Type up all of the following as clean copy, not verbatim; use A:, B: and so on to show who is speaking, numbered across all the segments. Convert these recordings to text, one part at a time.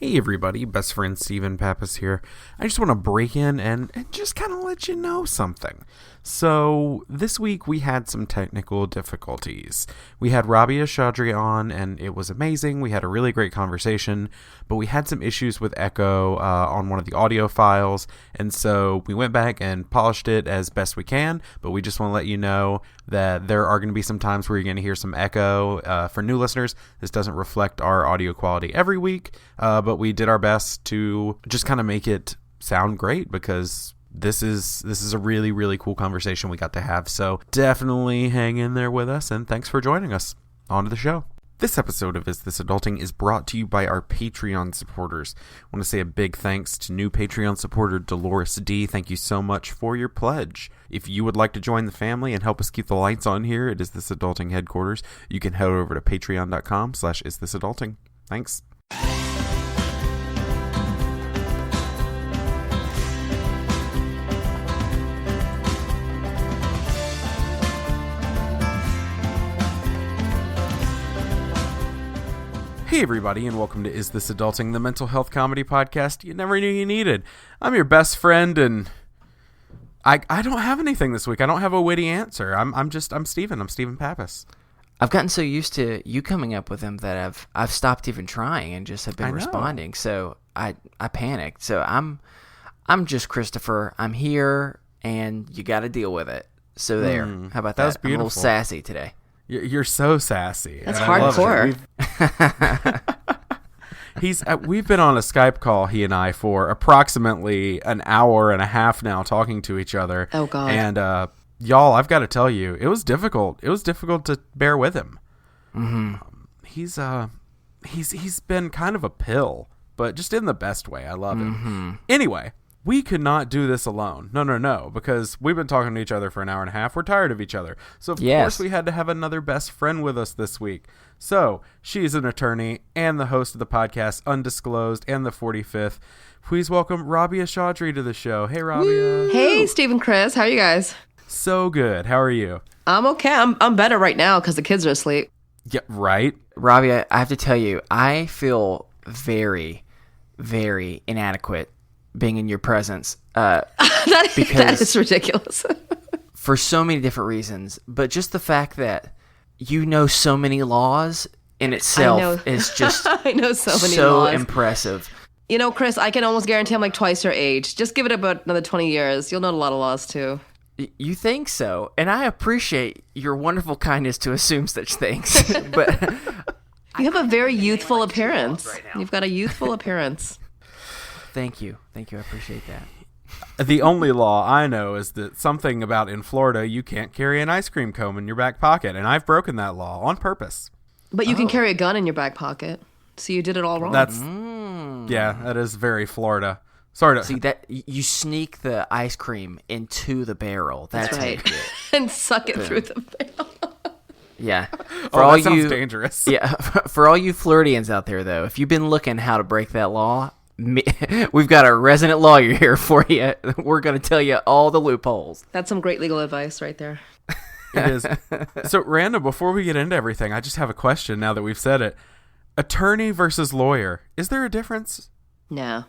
A: Hey everybody, best friend Steven Pappas here. I just want to break in and just kind of let you know something. So this week we had some technical difficulties. We had Rabia Chaudry on and it was amazing. We had a really great conversation, but we had some issues with echo on one of the audio files, and so we went back and polished it as best we can, but we just want to let you know that there are going to be some times where you're going to hear some echo. For new listeners, this doesn't reflect our audio quality every week, but we did our best to just kind of make it sound great because this is a really, really cool conversation we got to have. So definitely hang in there with us, and thanks for joining us. On to the show. This episode of Is This Adulting is brought to you by our Patreon supporters. I want to say a big thanks to new Patreon supporter Dolores D. Thank you so much for your pledge. If you would like to join the family and help us keep the lights on here at Is This Adulting headquarters, you can head over to patreon.com/isthisadulting. Thanks. Hey everybody, and welcome to Is This Adulting, the mental health comedy podcast you never knew you needed. I'm your best friend, and I don't have anything this week. I don't have a witty answer. I'm Steven. I'm Steven Pappas.
B: I've gotten so used to you coming up with them that I've stopped even trying and just have been responding. So I panicked. So I'm just Christopher. I'm here, and you got to deal with it. So there. How about that?
A: That was beautiful.
B: I'm a little sassy today.
A: You're so sassy.
C: That's hardcore.
A: We've been on a Skype call, he and I, for approximately an hour and a half now, talking to each other.
C: Oh God!
A: And y'all, I've got to tell you, it was difficult. It was difficult to bear with him.
B: Mm-hmm.
A: He's been kind of a pill, but just in the best way. I love him. Anyway. We could not do this alone. No, because we've been talking to each other for an hour and a half. We're tired of each other. So, of course, we had to have another best friend with us this week. So, she's an attorney and the host of the podcast Undisclosed and the 45th. Please welcome Rabia Chaudry to the show. Hey, Rabia.
C: Hey, Steve and Chris. How are you guys?
A: So good. How are you?
C: I'm okay. I'm better right now because the kids are asleep.
A: Yeah, right?
B: Rabia, I have to tell you, I feel very, very inadequate being in your presence
C: that is ridiculous.
B: For so many different reasons, but just the fact that you know so many laws in itself is just
C: I know so many laws.
B: Impressive.
C: You know, Chris, I can almost guarantee I'm like twice your age. Just give it about another 20 years. You'll know a lot of laws too.
B: You think so? And I appreciate your wonderful kindness to assume such things. But
C: you have a very youthful appearance. Right, you've got a youthful appearance.
B: Thank you. I appreciate that.
A: The only law I know is that something about in Florida, you can't carry an ice cream cone in your back pocket, and I've broken that law on purpose.
C: But you can carry a gun in your back pocket, so you did it all wrong.
A: Yeah, that is very Florida. Sorry to
B: see that you sneak the ice cream into the barrel. That's
C: right, and suck it through the barrel.
B: Yeah.
A: That sounds dangerous.
B: Yeah. For all you Floridians out there, though, if you've been looking how to break that law, we've got a resident lawyer here for you. We're going to tell you all the loopholes.
C: That's some great legal advice right there.
A: It is. So, Randa, before we get into everything, I just have a question now that we've said it. Attorney versus lawyer. Is there a difference?
C: No.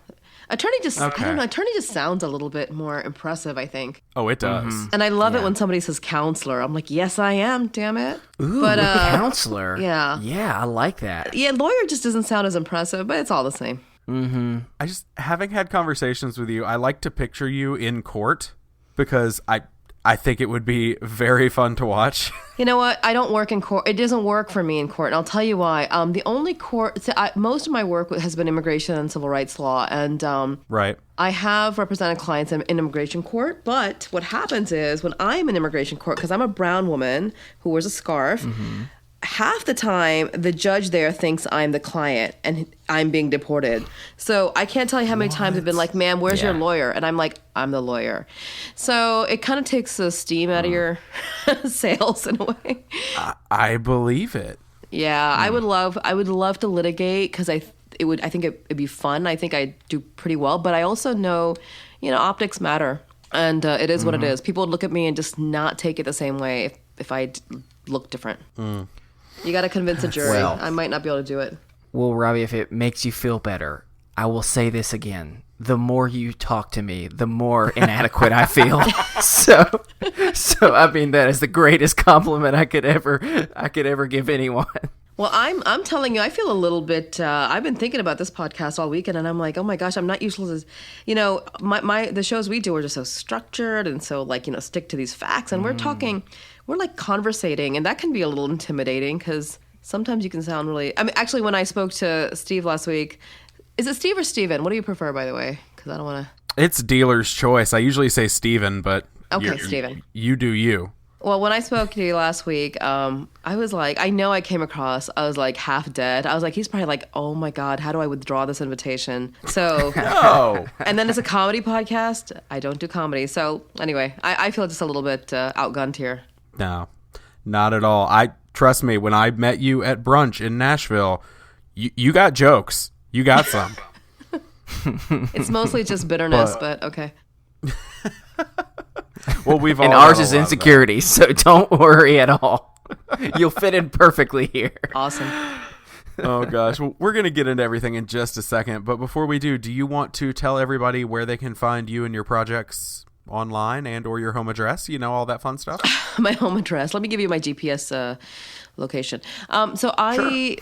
C: Attorney just, I don't know, attorney just sounds a little bit more impressive, I think.
A: Oh, it does.
C: And I love it when somebody says counselor. I'm like, yes, I am, damn it.
B: Ooh, but, counselor.
C: Yeah.
B: Yeah, I like that.
C: Yeah, lawyer just doesn't sound as impressive, but it's all the same.
B: Mm-hmm.
A: I just, having had conversations with you, I like to picture you in court because I think it would be very fun to watch.
C: You know what? I don't work in court. It doesn't work for me in court, and I'll tell you why. The only court, most of my work has been immigration and civil rights law, and
A: right.
C: I have represented clients in immigration court, but what happens is when I'm in immigration court, because I'm a brown woman who wears a scarf, half the time the judge there thinks I'm the client and I'm being deported. So I can't tell you how many times I've been like, ma'am, where's your lawyer? And I'm like, I'm the lawyer. So it kind of takes the steam out of your sails in a way.
A: I believe it.
C: Yeah, I would love to litigate because I think it'd be fun. I think I do pretty well, but I also know, optics matter. And it is what it is. People would look at me and just not take it the same way if I look different. You got to convince a jury. Well, I might not be able to do it.
B: Well, Robbie, if it makes you feel better, I will say this again. The more you talk to me, the more inadequate I feel. So I mean, that is the greatest compliment I could ever give anyone.
C: Well, I'm telling you, I feel a little bit. I've been thinking about this podcast all weekend, and I'm like, oh my gosh, I'm not useless. The shows we do are just so structured and so stick to these facts, and we're like conversating, and that can be a little intimidating because sometimes you can sound really. I mean, actually, when I spoke to Steve last week, is it Steve or Steven? What do you prefer, by the way? Because I don't want to.
A: It's dealer's choice. I usually say Steven, but
C: okay, Steven.
A: You do you.
C: Well, when I spoke to you last week, I was like, I know I came across, I was like half dead. I was like, he's probably like, oh my God, how do I withdraw this invitation? So,
A: no.
C: And then it's a comedy podcast. I don't do comedy. So anyway, I feel just a little bit outgunned here.
A: No, not at all. Trust me, when I met you at brunch in Nashville, you got jokes. You got some.
C: It's mostly just bitterness, but okay.
A: Well, we've all
B: and ours is insecurity, so don't worry at all. You'll fit in perfectly here.
C: Awesome.
A: Oh gosh, well, we're gonna get into everything in just a second, but before we do you want to tell everybody where they can find you and your projects online and or your home address? All that fun stuff.
C: My home address. Let me give you my GPS location. So I'm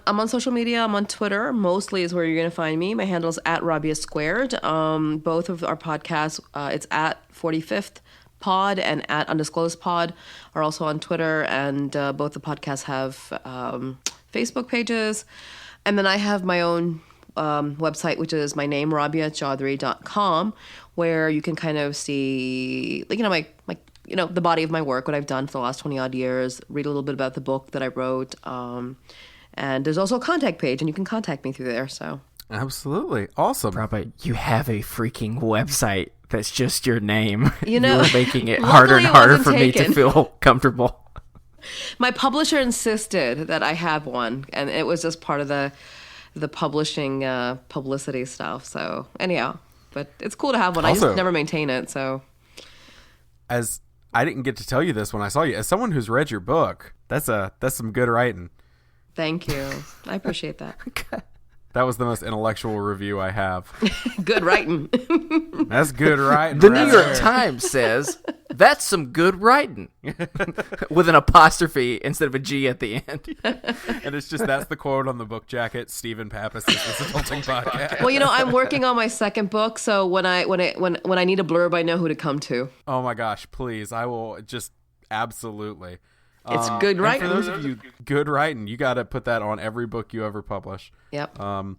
C: on social media. I'm on Twitter. Mostly is where you're going to find me. My handle is at Rabia Squared. Both of our podcasts, it's at 45th Pod and at Undisclosed Pod are also on Twitter. And both the podcasts have Facebook pages. And then I have my own website, which is my name, RabiaChaudry.com, where you can kind of see, the body of my work, what I've done for the last 20 odd years, read a little bit about the book that I wrote. And there's also a contact page, and you can contact me through there. So
A: absolutely. Awesome.
B: Robert, you have a freaking website that's just your name. You're making it harder and harder for me to feel comfortable.
C: My publisher insisted that I have one, and it was just part of the publishing publicity stuff. So anyhow, but it's cool to have one. Also, I just never maintain it. So
A: as I didn't get to tell you this when I saw you, as someone who's read your book, that's some good writing.
C: Thank you. I appreciate that.
A: That was the most intellectual review I have.
C: Good writing.
A: That's good writing.
B: The New York Times says that's some good writing with an apostrophe instead of a G at the end.
A: And it's just, that's the quote on the book jacket. Stephen Pappas is the Adulting Podcast.
C: Well, I'm working on my second book, so when I need a blurb, I know who to come to.
A: Oh my gosh, please. I will just absolutely.
C: It's good writing.
A: For those of you, good writing. You got to put that on every book you ever publish.
C: Yep.
A: And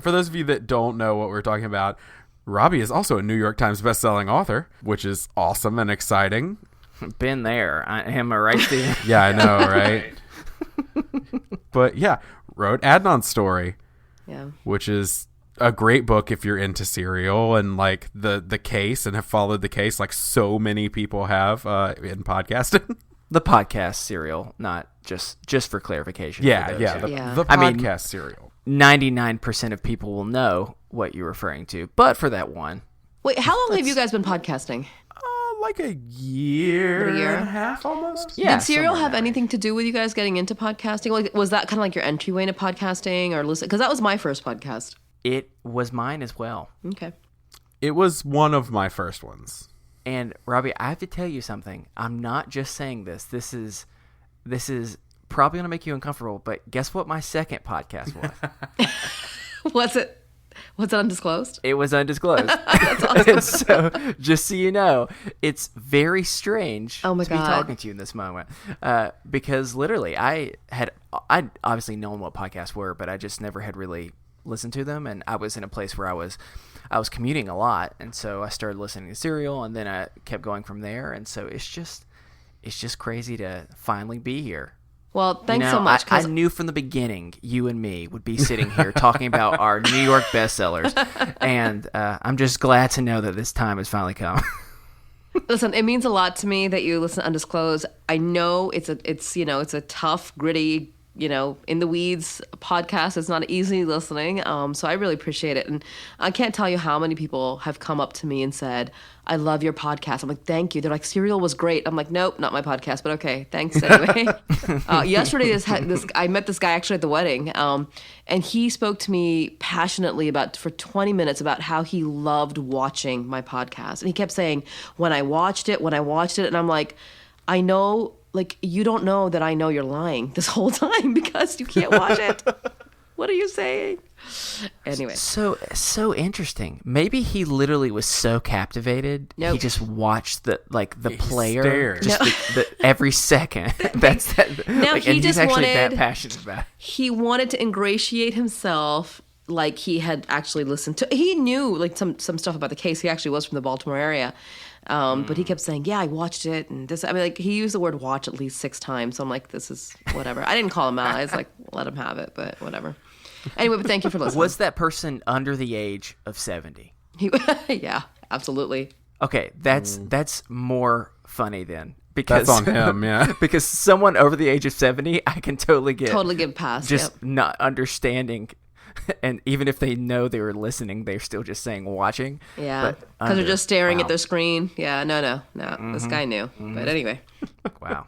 A: for those of you that don't know what we're talking about, Robbie is also a New York Times bestselling author, which is awesome and exciting.
B: Been there. Am I right, Steve?
A: Yeah, I know, right? But yeah, wrote Adnan's Story.
C: Yeah.
A: Which is a great book if you're into serial and like the case and have followed the case like so many people have in podcasting.
B: The podcast serial, not just for clarification.
A: Yeah,
B: for
A: the podcast serial.
B: 99% of people will know what you're referring to, but for that one.
C: Wait, how long have you guys been podcasting?
A: Like a year and a half almost.
C: Yeah. Did serial have anything to do with you guys getting into podcasting? Like, was that kind of like your entryway into podcasting or listen? Because that was my first podcast.
B: It was mine as well.
C: Okay.
A: It was one of my first ones.
B: And Robbie, I have to tell you something. I'm not just saying this. This is probably going to make you uncomfortable, but guess what my second podcast was?
C: Was it undisclosed?
B: It was undisclosed.
C: That's awesome.
B: And so, just so you know, it's very strange
C: to
B: be talking to you in this moment. Because literally, I'd obviously known what podcasts were, but I just never had really listened to them. And I was in a place where I was commuting a lot, and so I started listening to serial, and then I kept going from there. And so it's just crazy to finally be here.
C: Well, thanks so much.
B: I knew from the beginning you and me would be sitting here talking about our New York bestsellers, and I'm just glad to know that this time has finally come.
C: Listen, it means a lot to me that you listen to Undisclosed. I know it's a tough, gritty in the weeds podcast is not easy listening. So I really appreciate it. And I can't tell you how many people have come up to me and said, I love your podcast. I'm like, thank you. They're like, Serial was great. I'm like, nope, not my podcast, but okay, thanks anyway. Yesterday, I met this guy actually at the wedding. And he spoke to me passionately for 20 minutes about how he loved watching my podcast. And he kept saying, when I watched it. And I'm like, I know, like, you don't know that I know you're lying this whole time because you can't watch it. What are you saying? Anyway.
B: So interesting. Maybe he literally was so captivated.
C: Nope.
B: He just watched the player
A: stared.
B: just every second. That's that.
C: No,
B: like,
C: he
B: and
C: just
B: he's actually
C: wanted,
B: that passionate about it.
C: He wanted to ingratiate himself like he had actually listened to. He knew like some stuff about the case. He actually was from the Baltimore area. But he kept saying, yeah, I watched it. And this, I mean, like, he used the word watch at least 6 times. So I'm like, this is whatever. I didn't call him out. I was like, let him have it, but whatever. Anyway, but thank you for listening.
B: Was that person under the age of 70?
C: Yeah, absolutely.
B: Okay, that's more funny then. Because
A: That's on him, yeah.
B: Because someone over the age of 70, I can totally get
C: past.
B: Just
C: yep.
B: not understanding. And even if they know they were listening, they're still just saying watching.
C: Yeah, because they're just staring at their screen. Yeah, no. This guy knew. But anyway.
B: Wow.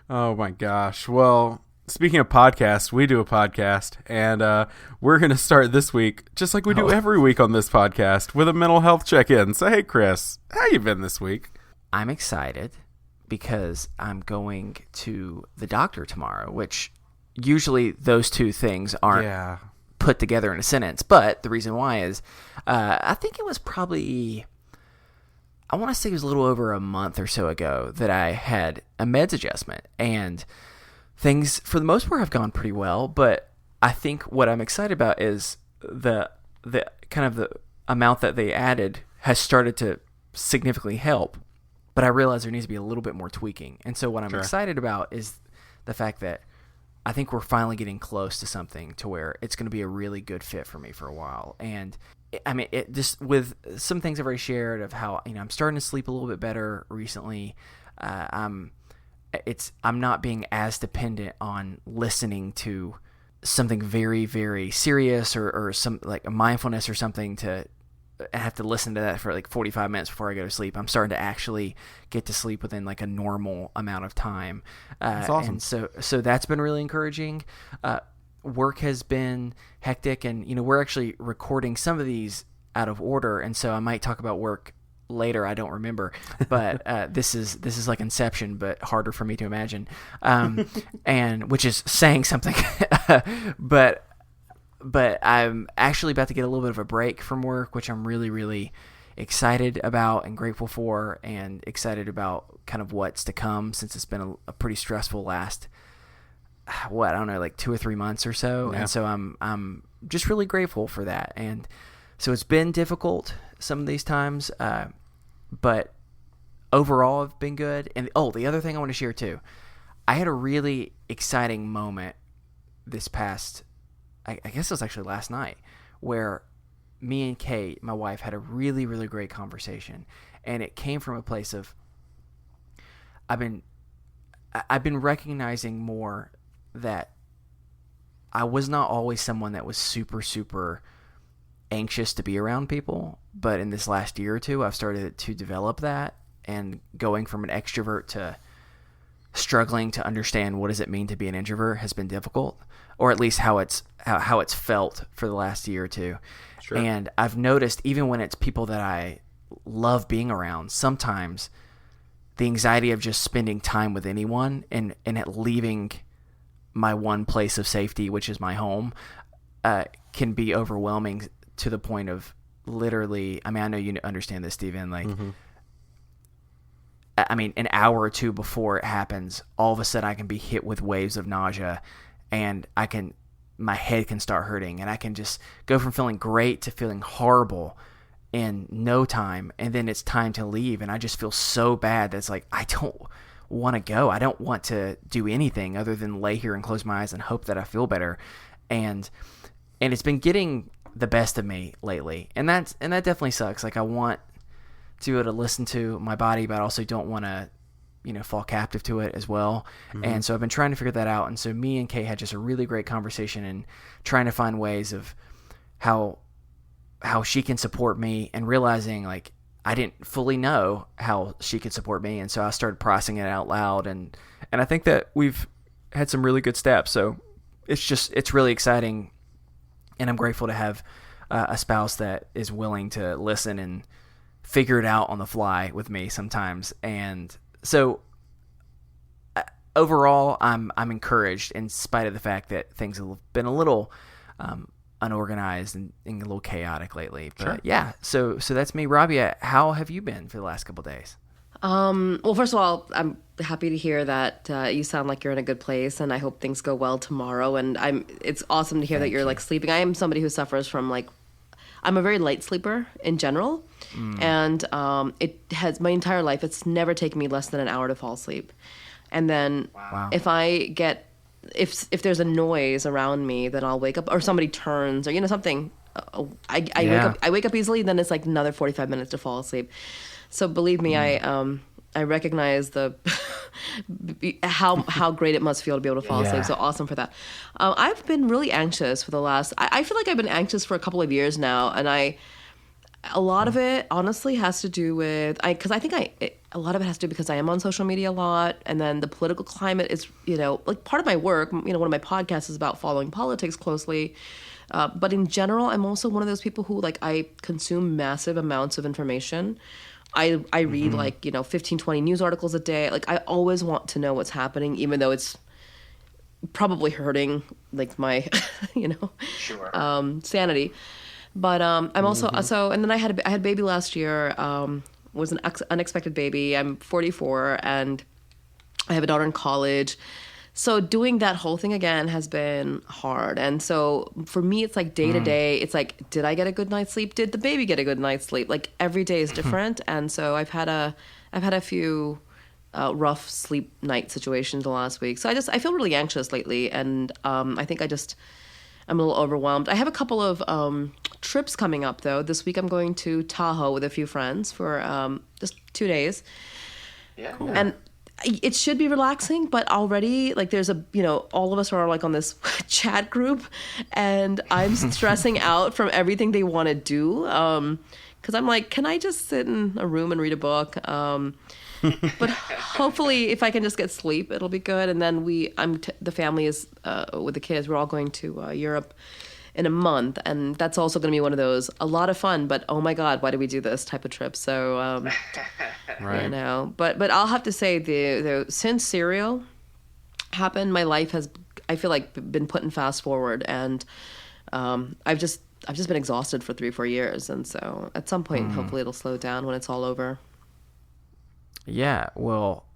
A: Oh, my gosh. Well, speaking of podcasts, we do a podcast, and we're going to start this week, just like we do every week on this podcast, with a mental health check-in. So, hey, Chris, how you been this week?
B: I'm excited because I'm going to the doctor tomorrow, which usually those two things aren't put together in a sentence. But the reason why is I think it was probably, I want to say it was a little over a month or so ago that I had a meds adjustment, and things for the most part have gone pretty well. But I think what I'm excited about is the kind of the amount that they added has started to significantly help. But I realize there needs to be a little bit more tweaking. And so what I'm excited about is the fact that I think we're finally getting close to something to where it's going to be a really good fit for me for a while. And I mean, it just with some things I've already shared of how, I'm starting to sleep a little bit better recently. I'm not being as dependent on listening to something very, very serious or some like a mindfulness or something to have to listen to that for like 45 minutes before I go to sleep. I'm starting to actually get to sleep within like a normal amount of time.
A: That's awesome.
B: And so that's been really encouraging. Work has been hectic, and we're actually recording some of these out of order, and so I might talk about work later. I don't remember, but this is like Inception, but harder for me to imagine, and which is saying something. But I'm actually about to get a little bit of a break from work, which I'm really, really excited about and grateful for, and excited about kind of what's to come, since it's been a pretty stressful last, I don't know, like 2 or 3 months or so. Yeah. And so I'm just really grateful for that. And so it's been difficult some of these times, but overall it's been good. And the other thing I want to share too, I had a really exciting moment this past, I guess it was actually last night, where me and Kate, my wife, had a really, really great conversation. And it came from a place of, I've been recognizing more that I was not always someone that was super, super anxious to be around people. But in this last year or two, I've started to develop that, and going from an extrovert to struggling to understand what does it mean to be an introvert has been difficult, or at least how it's felt for the last year or two.
A: Sure.
B: And I've noticed even when it's people that I love being around, sometimes the anxiety of just spending time with anyone and leaving my one place of safety, which is my home, can be overwhelming to the point of literally, I mean, I know you understand this, Stephen, like, I mean, an hour or two before it happens, all of a sudden I can be hit with waves of nausea, and my head can start hurting, and I can just go from feeling great to feeling horrible in no time. And then it's time to leave, and I just feel so bad that it's like, I don't want to go. I don't want to do anything other than lay here and close my eyes and hope that I feel better. And it's been getting the best of me lately. And that definitely sucks. Like, I want to be able to listen to my body, but I also don't want to fall captive to it as well. And so I've been trying to figure that out. And so me and Kay had just a really great conversation and trying to find ways of how she can support me, and realizing like I didn't fully know how she could support me. And so I started processing it out loud, and I think that we've had some really good steps. So it's really exciting. And I'm grateful to have a spouse that is willing to listen and figure it out on the fly with me sometimes. And so overall, I'm encouraged in spite of the fact that things have been a little unorganized and a little chaotic lately. But
A: Sure.
B: yeah, so that's me. Rabia, how have you been for the last couple of days?
C: Well, first of all, I'm happy to hear that you sound like you're in a good place, and I hope things go well tomorrow. And it's awesome to hear that you're like sleeping. I am somebody who suffers from I'm a very light sleeper in general, and it has my entire life. It's never taken me less than an hour to fall asleep, and then if I get if there's a noise around me, then I'll wake up, or somebody turns, or something. I wake up easily. Then it's like another 45 minutes to fall asleep. So believe me, I recognize how great it must feel to be able to fall asleep. So awesome for that. I've been really anxious for the last. I feel like I've been anxious for a couple of years now, and a lot of it honestly has to do with because I think a lot of it has to do because I am on social media a lot, and then the political climate is like part of my work. One of my podcasts is about following politics closely. But in general, I'm also one of those people who I consume massive amounts of information. I read 15, 20 news articles a day. I always want to know what's happening, even though it's probably hurting my, sanity. But I'm also, and then I had a baby last year, was an unexpected baby. I'm 44 and I have a daughter in college. So doing that whole thing again has been hard. And so for me, it's day to day. It's did I get a good night's sleep? Did the baby get a good night's sleep? Every day is different. And so I've had a few rough sleep night situations the last week. So I feel really anxious lately. And I think I'm a little overwhelmed. I have a couple of trips coming up though. This week I'm going to Tahoe with a few friends for just 2 days.
B: Yeah.
C: Cool. And it should be relaxing, but already there's all of us are on this chat group, and I'm stressing out from everything they want to do. Cause I'm can I just sit in a room and read a book? But hopefully if I can just get sleep, it'll be good. And then the family is, with the kids, we're all going to Europe in a month, and that's also going to be one of those a lot of fun, but oh my god, why do we do this type of trip? So right. But I'll have to say the since Serial happened, my life has, I feel been put in fast forward, and I've just been exhausted for 3 or 4 years, and so at some point hopefully it'll slow down when it's all over.
B: Yeah, well,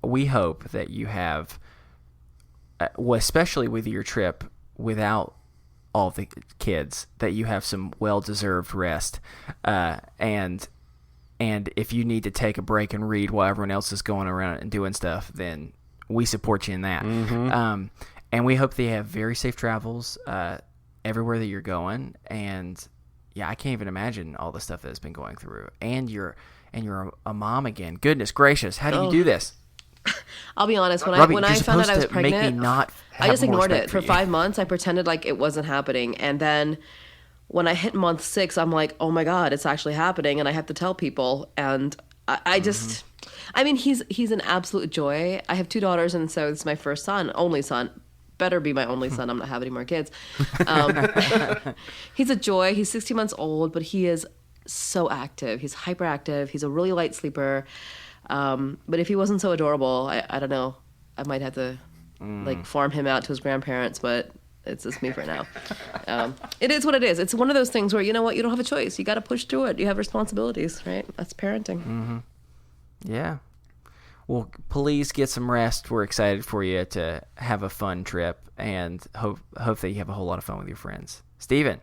B: we hope that you have, especially with your trip without all the kids, that you have some well-deserved rest, and if you need to take a break and read while everyone else is going around and doing stuff, then we support you in that. And we hope that you have very safe travels everywhere that you're going. And yeah, I can't even imagine all the stuff that's been going through. And you're a mom again. Goodness gracious, how do you do this?
C: I'll be honest. When I found out I was pregnant, I just ignored it for 5 months. I pretended like it wasn't happening, and then when I hit month 6, I'm like, oh my god, it's actually happening, and I have to tell people. And I just, I mean, he's an absolute joy. I have 2 daughters, and so it's my first son, only son. Better be my only son. I'm not having any more kids. He's a joy. He's 16 months old, but he is so active. He's hyperactive. He's a really light sleeper. But if he wasn't so adorable, I don't know. I might have to farm him out to his grandparents, but it's just me for now. It is what it is. It's one of those things where, you know what, you don't have a choice. You got to push through it. You have responsibilities, right? That's parenting.
B: Yeah. Well, please get some rest. We're excited for you to have a fun trip, and hope that you have a whole lot of fun with your friends. Steven,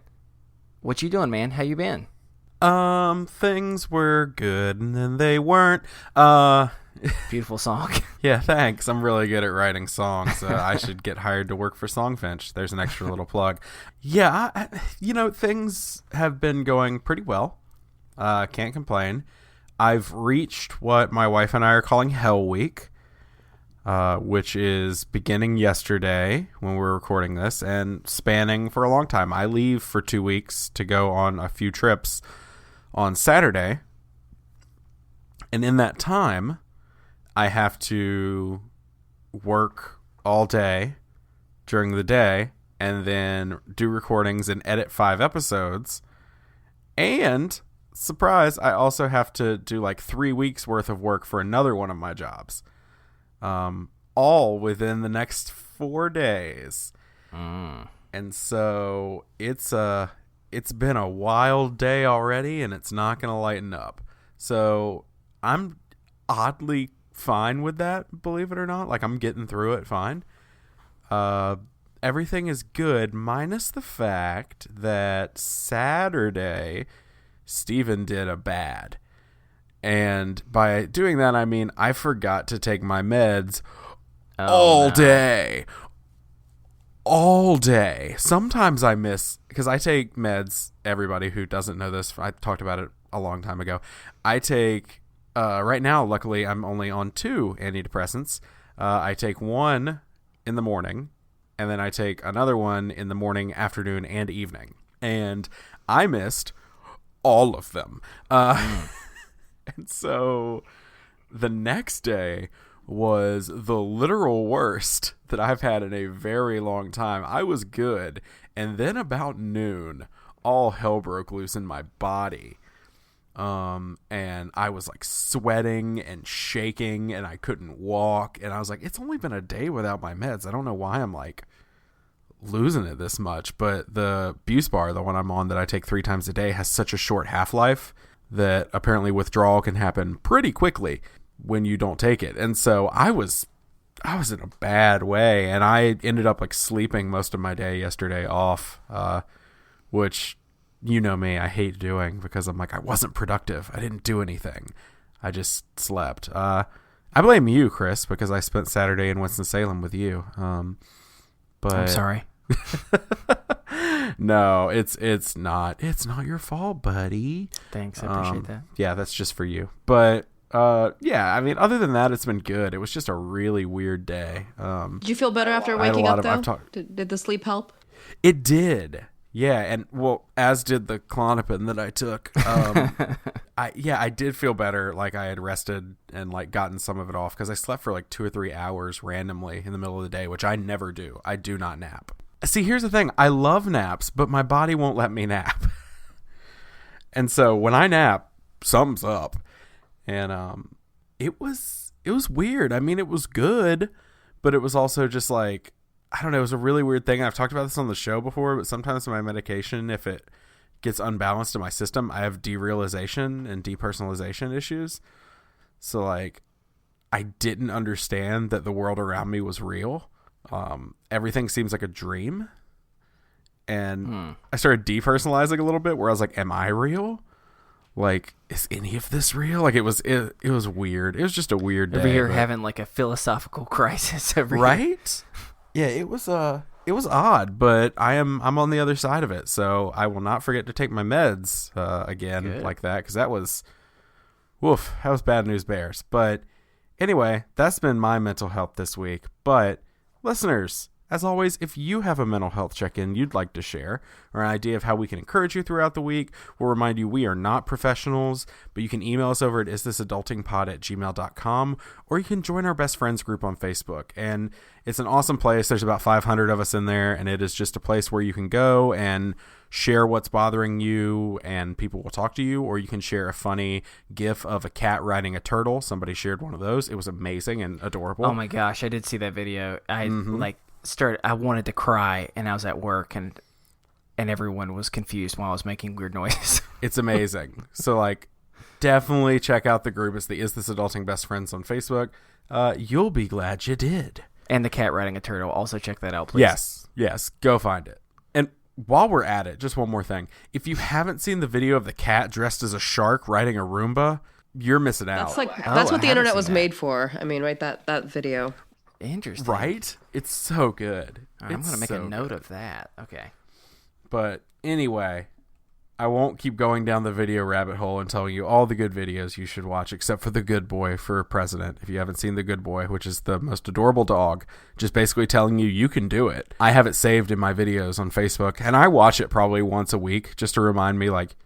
B: what you doing, man? How you been?
A: Things were good and then they weren't.
B: Beautiful song.
A: Yeah, thanks. I'm really good at writing songs. I should get hired to work for Songfinch. There's an extra little plug. Yeah, things have been going pretty well. Can't complain. I've reached what my wife and I are calling Hell Week, which is beginning yesterday when we're recording this and spanning for a long time. I leave for 2 weeks to go on a few trips on Saturday. And in that time, I have to work all day during the day and then do recordings and edit 5 episodes. And surprise, I also have to do like 3 weeks worth of work for another one of my jobs. All within the next 4 days. And so it's been a wild day already, and it's not going to lighten up. So I'm oddly fine with that, believe it or not. Like, I'm getting through it fine. Everything is good, minus the fact that Saturday, Steven did a bad. And by doing that, I mean I forgot to take my meds all day. All day. Sometimes I miss, because I take meds, everybody who doesn't know this, I talked about it a long time ago. I take, right now, luckily, I'm only on 2 antidepressants. I take one in the morning, and then I take another one in the morning, afternoon, and evening. And I missed all of them. And so the next day was the literal worst that I've had in a very long time. I was good. And then about noon, all hell broke loose in my body. And I was like sweating and shaking, and I couldn't walk. And I was like, it's only been a day without my meds. I don't know why I'm like losing it this much. But the Buzzsprout, the one I'm on that I take 3 times a day, has such a short half-life that apparently withdrawal can happen pretty quickly when you don't take it. And so I was in a bad way, and I ended up like sleeping most of my day yesterday off, which, you know me, I hate doing, because I'm like, I wasn't productive. I didn't do anything. I just slept. I blame you, Chris, because I spent Saturday in Winston-Salem with you. But
B: I'm sorry.
A: No, it's not your fault, buddy.
B: Thanks, I appreciate that.
A: Yeah, that's just for you. But yeah, I mean, other than that, it's been good. It was just a really weird day.
C: Did you feel better after waking up, though? Did the sleep help?
A: It did. Yeah, and well, as did the Klonopin that I took. I did feel better. Like, I had rested and like gotten some of it off, because I slept for like 2 or 3 hours randomly in the middle of the day, which I never do. I do not nap. See, here's the thing. I love naps, but my body won't let me nap. And so when I nap, something's up. And it was weird. I mean, it was good, but it was also just like, I don't know, it was a really weird thing. I've talked about this on the show before, but sometimes my medication, if it gets unbalanced in my system, I have derealization and depersonalization issues. So like, I didn't understand that the world around me was real. Everything seems like a dream. And I started depersonalizing a little bit, where I was like, am I real? Like, is any of this real? Like, it was weird. It was just a weird day.
B: Over here having like a philosophical crisis over
A: right?
B: Here.
A: Yeah, it was odd, but I'm on the other side of it, so I will not forget to take my meds again. Good. Like that, because that was bad news bears. But anyway, that's been my mental health this week. But listeners, as always, if you have a mental health check-in you'd like to share, or an idea of how we can encourage you throughout the week, we'll remind you we are not professionals, but you can email us over at isthisadultingpod@gmail.com, or you can join our best friends group on Facebook. And it's an awesome place. There's about 500 of us in there, and it is just a place where you can go and share what's bothering you, and people will talk to you, or you can share a funny gif of a cat riding a turtle. Somebody shared one of those. It was amazing and adorable.
B: Oh my gosh, I did see that video. I wanted to cry, and I was at work, and everyone was confused while I was making weird noises.
A: It's amazing. So like, definitely check out the group. It's the Is This Adulting Best Friends on Facebook. You'll be glad you did.
B: And the cat riding a turtle. Also check that out, please.
A: Yes. Go find it. And while we're at it, just one more thing. If you haven't seen the video of the cat dressed as a shark riding a Roomba, you're missing out.
C: That's what the internet was made for. I mean, right? That video.
B: Interesting.
A: Right? It's so good.
B: Right, I'm going to make a note of that. Okay.
A: But anyway, I won't keep going down the video rabbit hole and telling you all the good videos you should watch, except for The Good Boy for President. If you haven't seen The Good Boy, which is the most adorable dog, just basically telling you can do it. I have it saved in my videos on Facebook, and I watch it probably once a week just to remind me, like,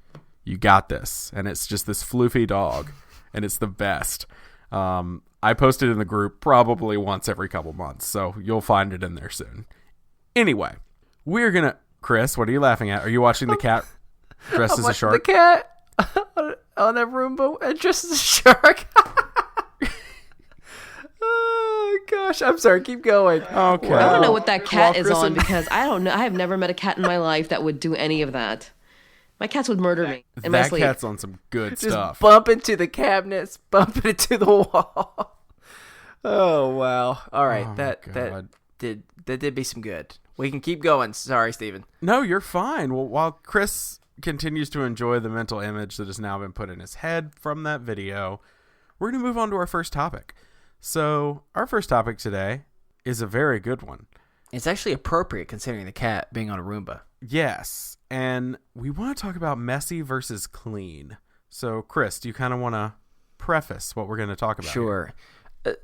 A: you got this. And it's just this floofy dog, and it's the best. I post it in the group probably once every couple months, so you'll find it in there soon. Anyway, we're going to... Chris, what are you laughing at? Are you watching the cat dressed as a shark?
B: The cat on a Roomba and dressed as a shark. Oh, gosh. I'm sorry. Keep going.
A: Okay.
C: I don't know what that cat is
A: Chris
C: on
A: and-
C: because I don't know. I have never met a cat in my life that would do any of that. My cats would murder me in my
A: That
C: sleep.
A: cat's on some good
B: Just
A: stuff.
B: bump into the cabinets, bump into the wall. Oh, wow. All right.
A: Oh,
B: that
A: God.
B: did be some good. We can keep going. Sorry, Steven.
A: No, you're fine. Well, while Chris continues to enjoy the mental image that has now been put in his head from that video, we're going to move on to our first topic. So our first topic today is a very good one.
B: It's actually appropriate considering the cat being on a Roomba.
A: Yes. And we want to talk about messy versus clean. So, Chris, do you kind of want to preface what we're going to talk about?
B: Sure.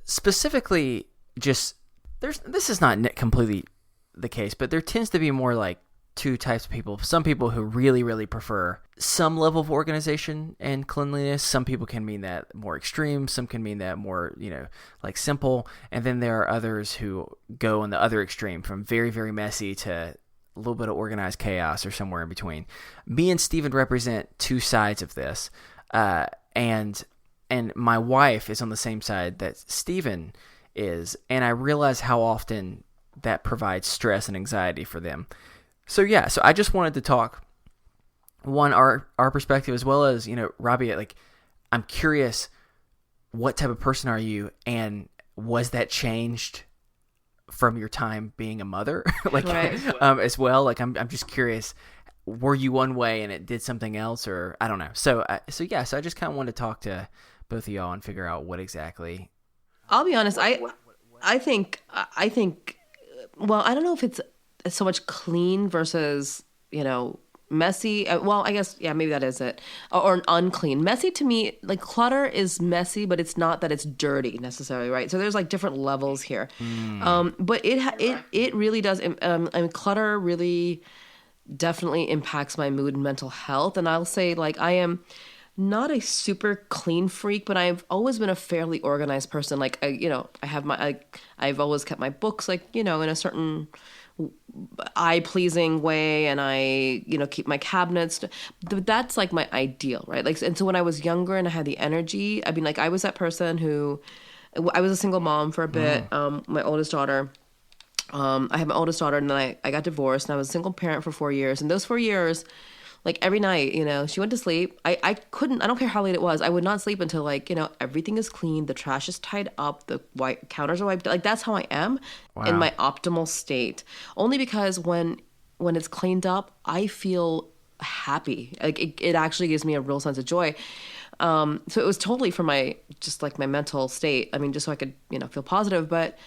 B: Specifically, just this is not completely the case, but there tends to be more like two types of people. Some people who really, really prefer some level of organization and cleanliness. Some people can mean that more extreme. Some can mean that more, like simple. And then there are others who go in the other extreme from very, very messy to a little bit of organized chaos or somewhere in between. Me and Steven represent two sides of this. And my wife is on the same side that Steven is. And I realize how often that provides stress and anxiety for them. So yeah, so I just wanted to talk our perspective as well as, Rabia, like, I'm curious, what type of person are you, and was that changed from your time being a mother? Like,
C: Right.
B: As well, like, I'm just curious, were you one way and it did something else, or I don't know. So I just kind of wanted to talk to both of y'all and figure out what exactly.
C: I'll be honest. I think. Well, I don't know if it's so much clean versus messy. Well, I guess maybe that is it, or unclean. Messy to me, like, clutter is messy, but it's not that it's dirty necessarily, right? So there's like different levels here. But it really does. Clutter really definitely impacts my mood and mental health. And I'll say, like, I am not a super clean freak, but I've always been a fairly organized person. Like, I've always kept my books, like, in a certain eye-pleasing way, and I, keep my cabinets. That's like my ideal, right? Like, and so when I was younger and I had the energy, I mean, like, I was that person who, I was a single mom for a bit. My oldest daughter, I had my oldest daughter, and then I got divorced, and I was a single parent for 4 years. And those 4 years, like, every night, she went to sleep. I don't care how late it was. I would not sleep until, like, everything is clean. The trash is tied up. The white counters are wiped. Like, that's how I am in my optimal state. Only because when it's cleaned up, I feel happy. Like, it actually gives me a real sense of joy. So it was totally for my mental state. I mean, just so I could, feel positive. But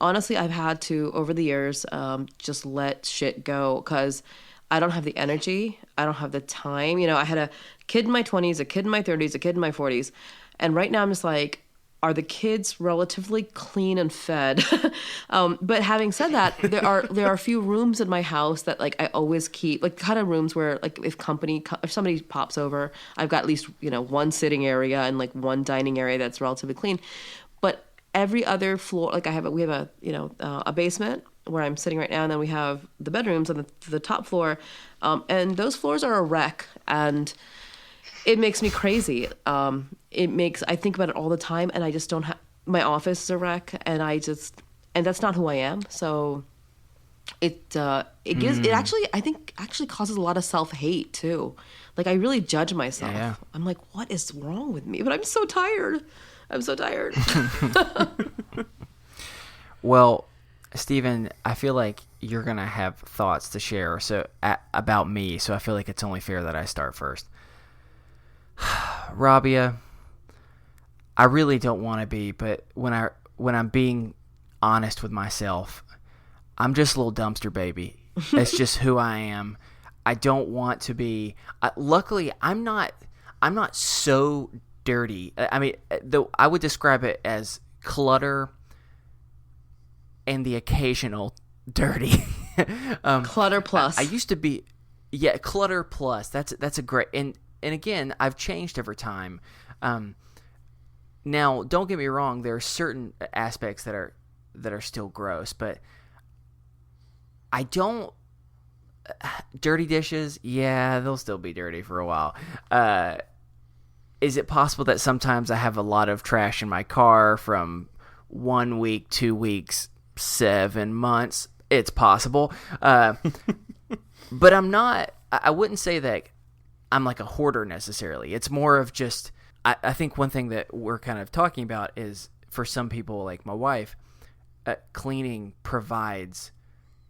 C: honestly, I've had to, over the years, just let shit go, because I don't have the energy. I don't have the time. I had a kid in my 20s, a kid in my 30s, a kid in my 40s. And right now I'm just like, are the kids relatively clean and fed? But having said that, there are a few rooms in my house that, like, I always keep, like, kind of rooms where, like, if somebody pops over, I've got at least, one sitting area and, like, one dining area that's relatively clean. But every other floor, like, we have a basement where I'm sitting right now, and then we have the bedrooms on the top floor, and those floors are a wreck, and it makes me crazy. I think about it all the time, and I just don't have, my office is a wreck, and that's not who I am. So it actually causes a lot of self-hate too. Like, I really judge myself.
B: Yeah.
C: I'm like, what is wrong with me? But I'm so tired.
B: Well, Steven, I feel like you're going to have thoughts to share about me, so I feel like it's only fair that I start first. Rabia, I really don't want to be, but when I'm being honest with myself, I'm just a little dumpster baby. That's just who I am. I don't want to be. Luckily, I'm not so dirty. I mean, though I would describe it as clutter and the occasional dirty.
C: Clutter plus.
B: I used to be, yeah, clutter plus. That's a great. And again, I've changed over time. Now, don't get me wrong. There are certain aspects that are still gross, but I don't. Dirty dishes, yeah, they'll still be dirty for a while. Is it possible that sometimes I have a lot of trash in my car from 1 week, 2 weeks, 7 months? It's possible. But I'm not. I wouldn't say that I'm like a hoarder necessarily. It's more of just. I think one thing that we're kind of talking about is for some people, like my wife, cleaning provides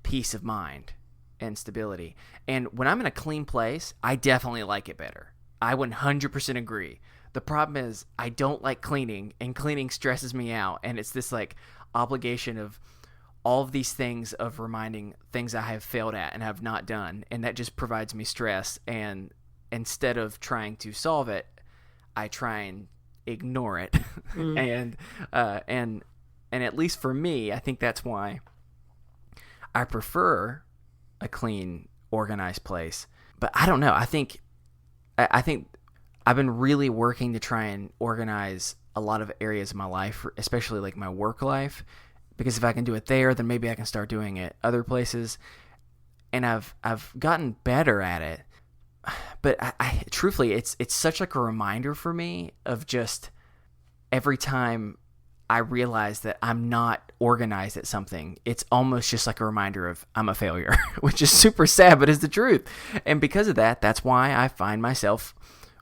B: peace of mind and stability. And when I'm in a clean place, I definitely like it better. I 100% agree. The problem is I don't like cleaning, and cleaning stresses me out. And it's this like obligation of all of these things of reminding things I have failed at and have not done. And that just provides me stress. And instead of trying to solve it, I try and ignore it. And at least for me, I think that's why I prefer a clean, organized place. But I don't know. I think I've been really working to try and organize a lot of areas of my life, especially like my work life, because if I can do it there, then maybe I can start doing it other places. And I've gotten better at it. But I truthfully, it's such like a reminder for me of just every time I realize that I'm not organized at something, it's almost just like a reminder of I'm a failure, which is super sad, but is the truth. And because of that, that's why I find myself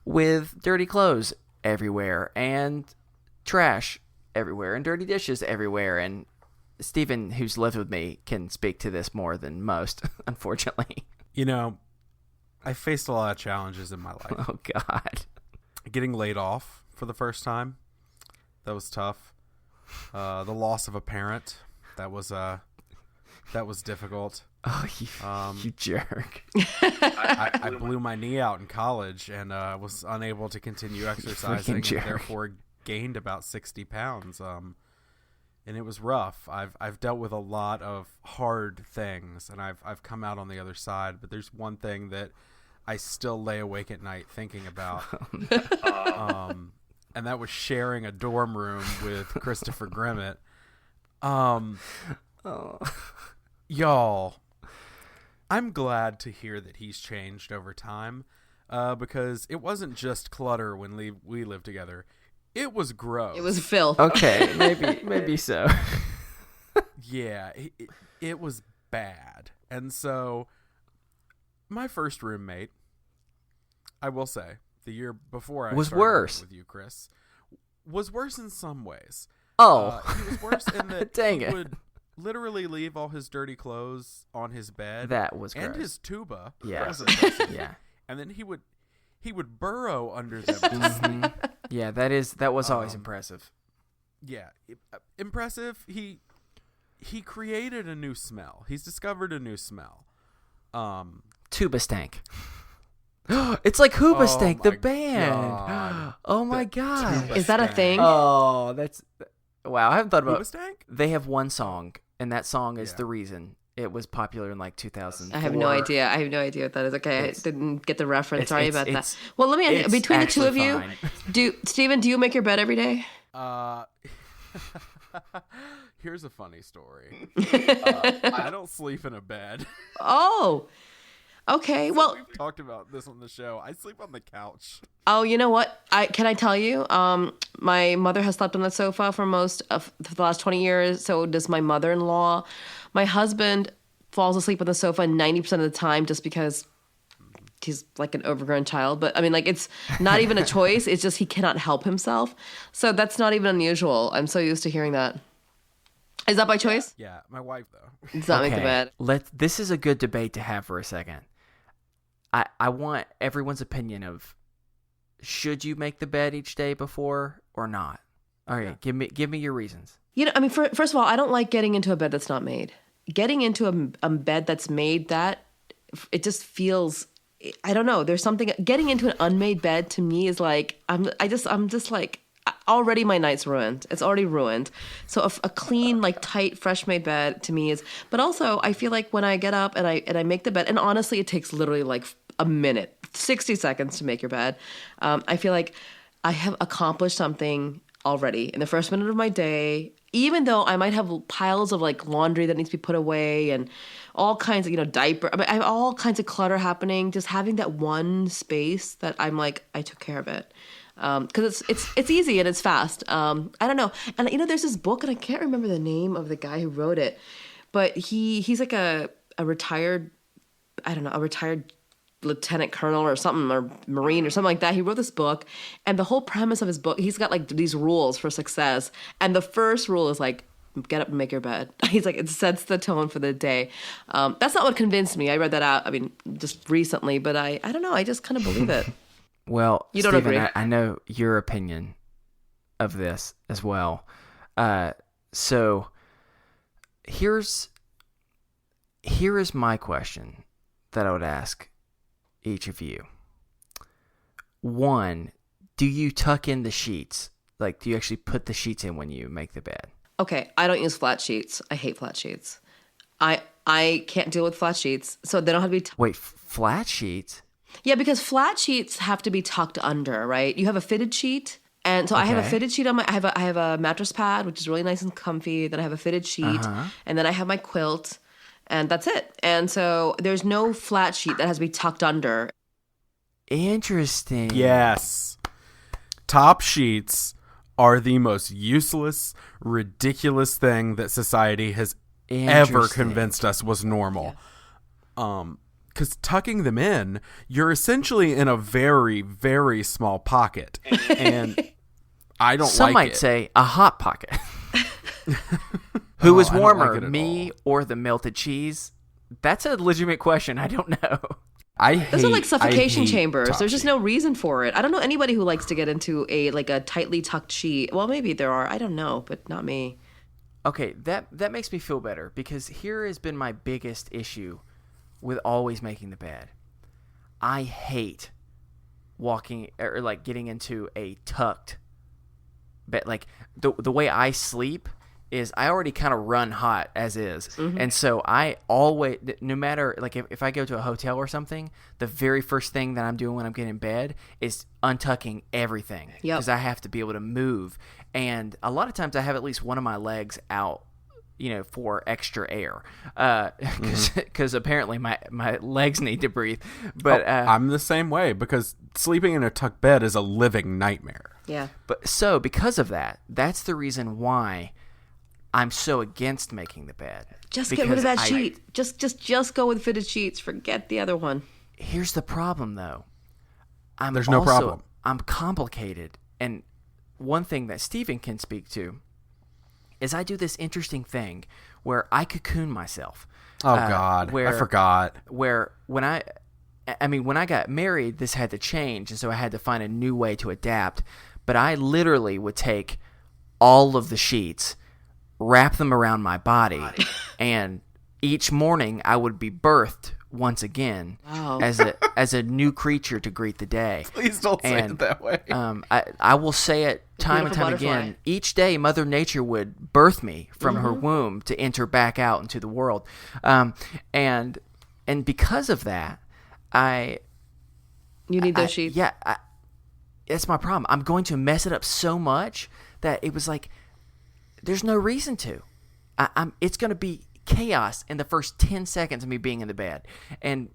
B: with dirty clothes everywhere and trash everywhere and dirty dishes everywhere. And Stephen, who's lived with me, can speak to this more than most, unfortunately.
A: You know, I faced a lot of challenges in my life.
B: Oh, God.
A: Getting laid off for the first time, that was tough. The loss of a parent, that was difficult.
B: Oh, you jerk.
A: I blew my knee out in college and was unable to continue exercising and therefore gained about 60 pounds. And it was rough. I've dealt with a lot of hard things, and I've come out on the other side. But there's one thing that I still lay awake at night thinking about, and that was sharing a dorm room with Christopher Grimmett. Y'all, I'm glad to hear that he's changed over time, because it wasn't just clutter when we lived together. It was gross.
C: It was filth.
B: Okay, maybe so.
A: Yeah, it was bad. And so my first roommate, I will say, the year before I
B: was
A: started
B: worse
A: with you, Chris, was worse in some ways.
B: Oh,
A: he was worse in that
B: dang
A: he
B: it.
A: would literally leave all his dirty clothes on his bed.
B: That was
A: and
B: gross.
A: his tuba.
B: Yeah,
A: yeah. And then he would burrow under them to sleep.
B: Yeah, that was always impressive.
A: Yeah, impressive. He created a new smell. He's discovered a new smell.
B: Tuba stank. It's like Hooba Stank, the band.
A: God.
B: Oh my God.
C: Is that a thing?
B: Oh, wow. I haven't thought about
A: Hooba Stank?
B: They have one song, and that song is the reason it was popular in like 2004.
C: I have no idea. I have no idea what that is. Okay, I didn't get the reference. Sorry about that. Well, let me
B: it's
C: between the two of you,
B: fine.
C: Stephen, do you make your bed every day?
A: Here's a funny story. I don't sleep in a bed.
C: Oh, okay. Well,
A: we've talked about this on the show. I sleep on the couch.
C: Oh, you know what? Can I tell you? My mother has slept on the sofa for most of the last 20 years. So does my mother-in-law. My husband falls asleep on the sofa 90% of the time just because he's like an overgrown child. But I mean, like, it's not even a choice. It's just he cannot help himself. So that's not even unusual. I'm so used to hearing that. Is that by choice?
A: Yeah, my wife though.
C: Does not make the bed.
B: This is a good debate to have for a second. I want everyone's opinion of, should you make the bed each day before or not? All right, give me your reasons.
C: You know, I mean, first of all, I don't like getting into a bed that's not made. Getting into a bed that's made, that it just feels, I don't know. There's something, getting into an unmade bed to me is like, I'm just like, already my night's ruined. It's already ruined. So a clean, like tight, fresh made bed to me is, but also I feel like when I get up and I make the bed, and honestly, it takes literally like a minute, 60 seconds to make your bed. I feel like I have accomplished something already in the first minute of my day, even though I might have piles of like laundry that needs to be put away and all kinds of, diaper. I mean, I have all kinds of clutter happening. Just having that one space that I'm like, I took care of it. Because it's easy and it's fast. I don't know. And there's this book, and I can't remember the name of the guy who wrote it, but he's like a retired, I don't know, a retired lieutenant colonel or something, or Marine or something like that. He wrote this book, and the whole premise of his book, he's got like these rules for success. And the first rule is like, get up and make your bed. He's like, it sets the tone for the day. That's not what convinced me. I read that out, just recently, but I don't know. I just kind of believe it.
B: Well,
C: you don't
B: Stephen,
C: agree.
B: I know your opinion of this as well. So here is my question that I would ask each of you. One, do you tuck in the sheets? Like, do you actually put the sheets in when you make the bed?
C: Okay, I don't use flat sheets. I hate flat sheets. I can't deal with flat sheets, so they don't have to be.
B: Wait, flat sheets?
C: Yeah, because flat sheets have to be tucked under, right? You have a fitted sheet, and so I have a fitted sheet on my. I have a mattress pad, which is really nice and comfy. Then I have a fitted sheet, and then I have my quilt, and that's it. And so there's no flat sheet that has to be tucked under.
B: Interesting.
A: Yes. Top sheets are the most useless, ridiculous thing that society has ever convinced us was normal. Yeah. Because tucking them in, you're essentially in a very, very small pocket. And I don't like it.
B: Some might say a hot pocket. Who is warmer, me or the melted cheese? That's a legitimate question. I don't know.
C: Those are like suffocation chambers. There's just no reason for it. I don't know anybody who likes to get into a tightly tucked sheet. Well, maybe there are. I don't know, but not me.
B: Okay, that makes me feel better, because here has been my biggest issue with always making the bed. I hate walking or like getting into a tucked bed. Like the way I sleep is I already kind of run hot as is. Mm-hmm. And so I always, no matter, like if I go to a hotel or something, the very first thing that I'm doing when I'm getting in bed is untucking everything. Because I have to be able to move. And a lot of times I have at least one of my legs out, for extra air, because apparently my legs need to breathe. But
A: I'm the same way, because sleeping in a tucked bed is a living nightmare.
C: Yeah.
B: But so because of that, that's the reason why I'm so against making the bed.
C: Just get rid of that sheet. Just go with fitted sheets. Forget the other one.
B: Here's the problem, though.
A: There's no problem.
B: I'm complicated, and one thing that Stephen can speak to is I do this interesting thing where I cocoon myself.
A: Oh, God. I forgot.
B: Where when I got married, this had to change, and so I had to find a new way to adapt. But I literally would take all of the sheets, wrap them around my body, and each morning I would be birthed once again as a new creature to greet the day.
A: Please don't say it that way.
B: I will say it time and time again. Each day, Mother Nature would birth me from her womb to enter back out into the world, and because of that,
C: you need those sheets.
B: Yeah, that's my problem. I'm going to mess it up so much that it was like, there's no reason to. It's going to be chaos in the first 10 seconds of me being in the bed, and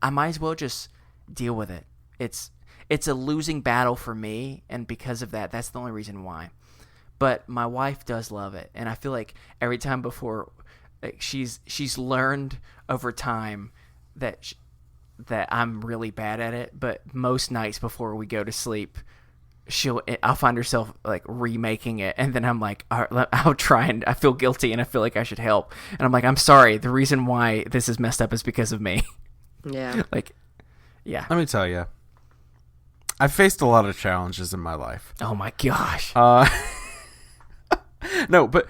B: I might as well just deal with it. It's a losing battle for me, and because of that, that's the only reason why. But my wife does love it, and I feel like every time before, like she's learned over time that I'm really bad at it. But most nights before we go to sleep, I'll find herself like remaking it, and then I'm like, all right, I'll try, and I feel guilty, and I feel like I should help, and I'm like, I'm sorry, the reason why this is messed up is because of me.
C: Yeah.
B: Yeah.
A: Let me tell you, I've faced a lot of challenges in my life.
B: Oh my gosh.
A: No, but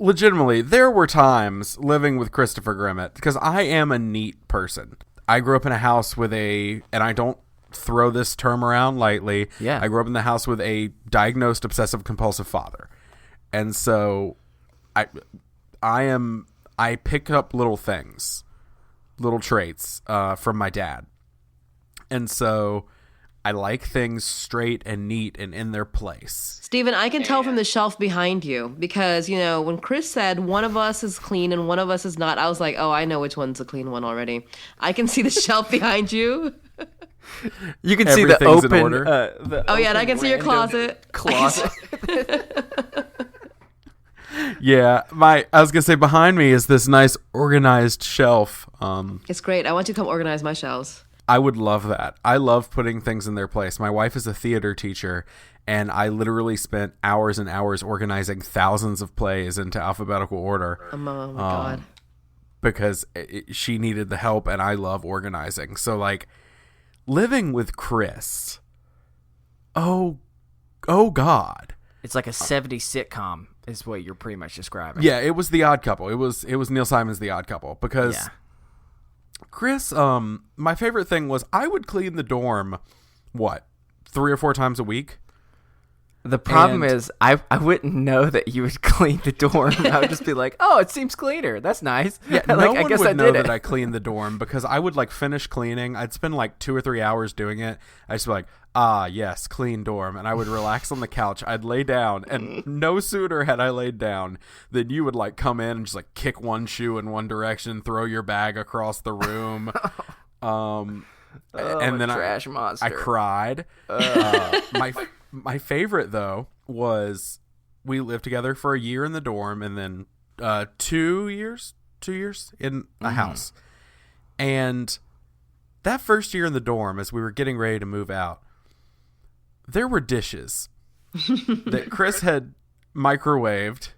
A: legitimately, there were times living with Christopher Grimmett, because I am a neat person. I grew up in a house with and I don't throw this term around lightly.
B: Yeah.
A: I grew up in the house with a diagnosed obsessive compulsive father. And so I pick up little things, little traits from my dad. And so I like things straight and neat and in their place.
C: Steven, I can tell from the shelf behind you because, when Chris said one of us is clean and one of us is not, I was like, oh, I know which one's the clean one already. I can see the shelf behind you.
B: You can see the open.
A: In order.
C: And I can see your closet.
A: Yeah, I was gonna say behind me is this nice organized shelf.
C: It's great. I want you to come organize my shelves.
A: I would love that. I love putting things in their place. My wife is a theater teacher, and I literally spent hours and hours organizing thousands of plays into alphabetical order.
C: Oh my God.
A: Because she needed the help, and I love organizing. So, like, living with Chris, oh God.
B: It's like a 70s sitcom is what you're pretty much describing.
A: Yeah, it was The Odd Couple. It was Neil Simon's The Odd Couple, because...
B: Yeah.
A: Chris, my favorite thing was I would clean the dorm, 3 or 4 times a week?
B: The problem is I wouldn't know that you would clean the dorm. I would just be like, oh, it seems cleaner. That's nice.
A: Yeah,
B: like,
A: no one
B: I guess
A: would
B: I
A: know
B: did
A: that
B: it.
A: I cleaned the dorm because I would finish cleaning. I'd spend 2 or 3 hours doing it. I'd just be like, yes, clean dorm. And I would relax on the couch. I'd lay down. And no sooner had I laid down than you would come in and just kick one shoe in one direction, throw your bag across the room. And then
B: trash monster.
A: I cried. My favorite, though, was we lived together for a year in the dorm and then 2 years in a house. And that first year in the dorm, as we were getting ready to move out, there were dishes that Chris had microwaved,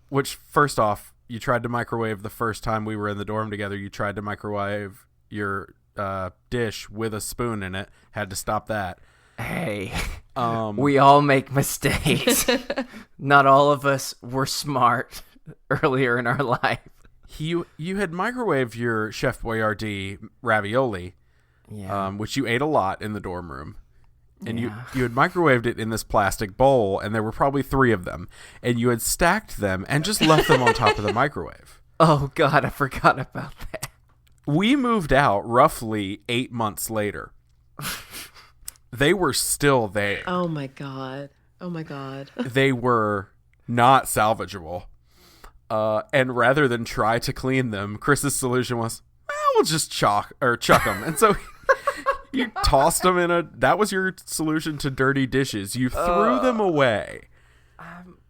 A: which, first off, you tried to microwave the first time we were in the dorm together. You tried to microwave your dish with a spoon in it. Had to stop that.
B: Hey, we all make mistakes. Not all of us were smart earlier in our life.
A: You had microwaved your Chef Boyardee ravioli, which you ate a lot in the dorm room. And you had microwaved it in this plastic bowl, and there were probably 3 of them. And you had stacked them and just left them on top of the microwave.
B: Oh, God, I forgot about that.
A: We moved out roughly 8 months later. They were still there.
C: Oh, my God.
A: They were not salvageable. And rather than try to clean them, Chris's solution was, we'll just chuck them. And so you tossed them that was your solution to dirty dishes. You threw them away.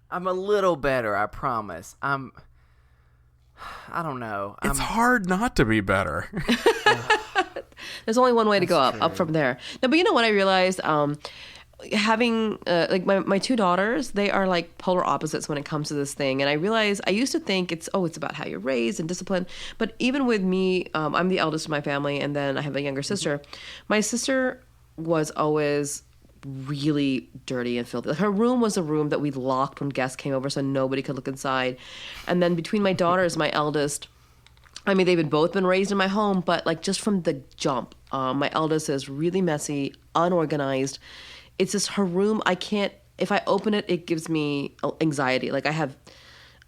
B: I'm a little better, I promise. I don't know.
A: It's hard not to be better.
C: There's only one way to go up from there. No, but you know what I realized? Having my 2 daughters, they are polar opposites when it comes to this thing. And I realized I used to think it's about how you're raised and discipline. But even with me, I'm the eldest of my family, and then I have a younger sister. My sister was always really dirty and filthy. Her room was a room that we locked when guests came over so nobody could look inside. And then between my daughters, my eldest, I mean, they've both been raised in my home, but just from the jump, my eldest is really messy, unorganized. It's just her room. If I open it, it gives me anxiety.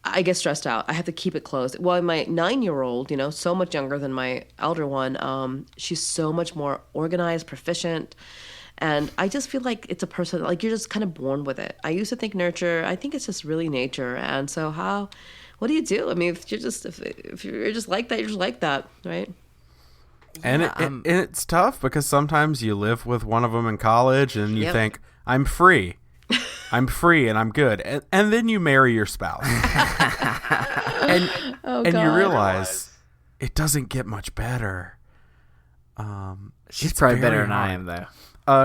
C: I get stressed out. I have to keep it closed. Well, my 9-year-old, so much younger than my elder one, she's so much more organized, proficient. And I just feel like it's a person, you're just kind of born with it. I used to think nurture. I think it's just really nature. And so what do you do? I mean, if you're just like that, you're just like that, right?
A: And it's tough because sometimes you live with one of them in college and you think, I'm free and I'm good. And then you marry your spouse. and you realize it doesn't get much better.
B: She's probably better than I am, though.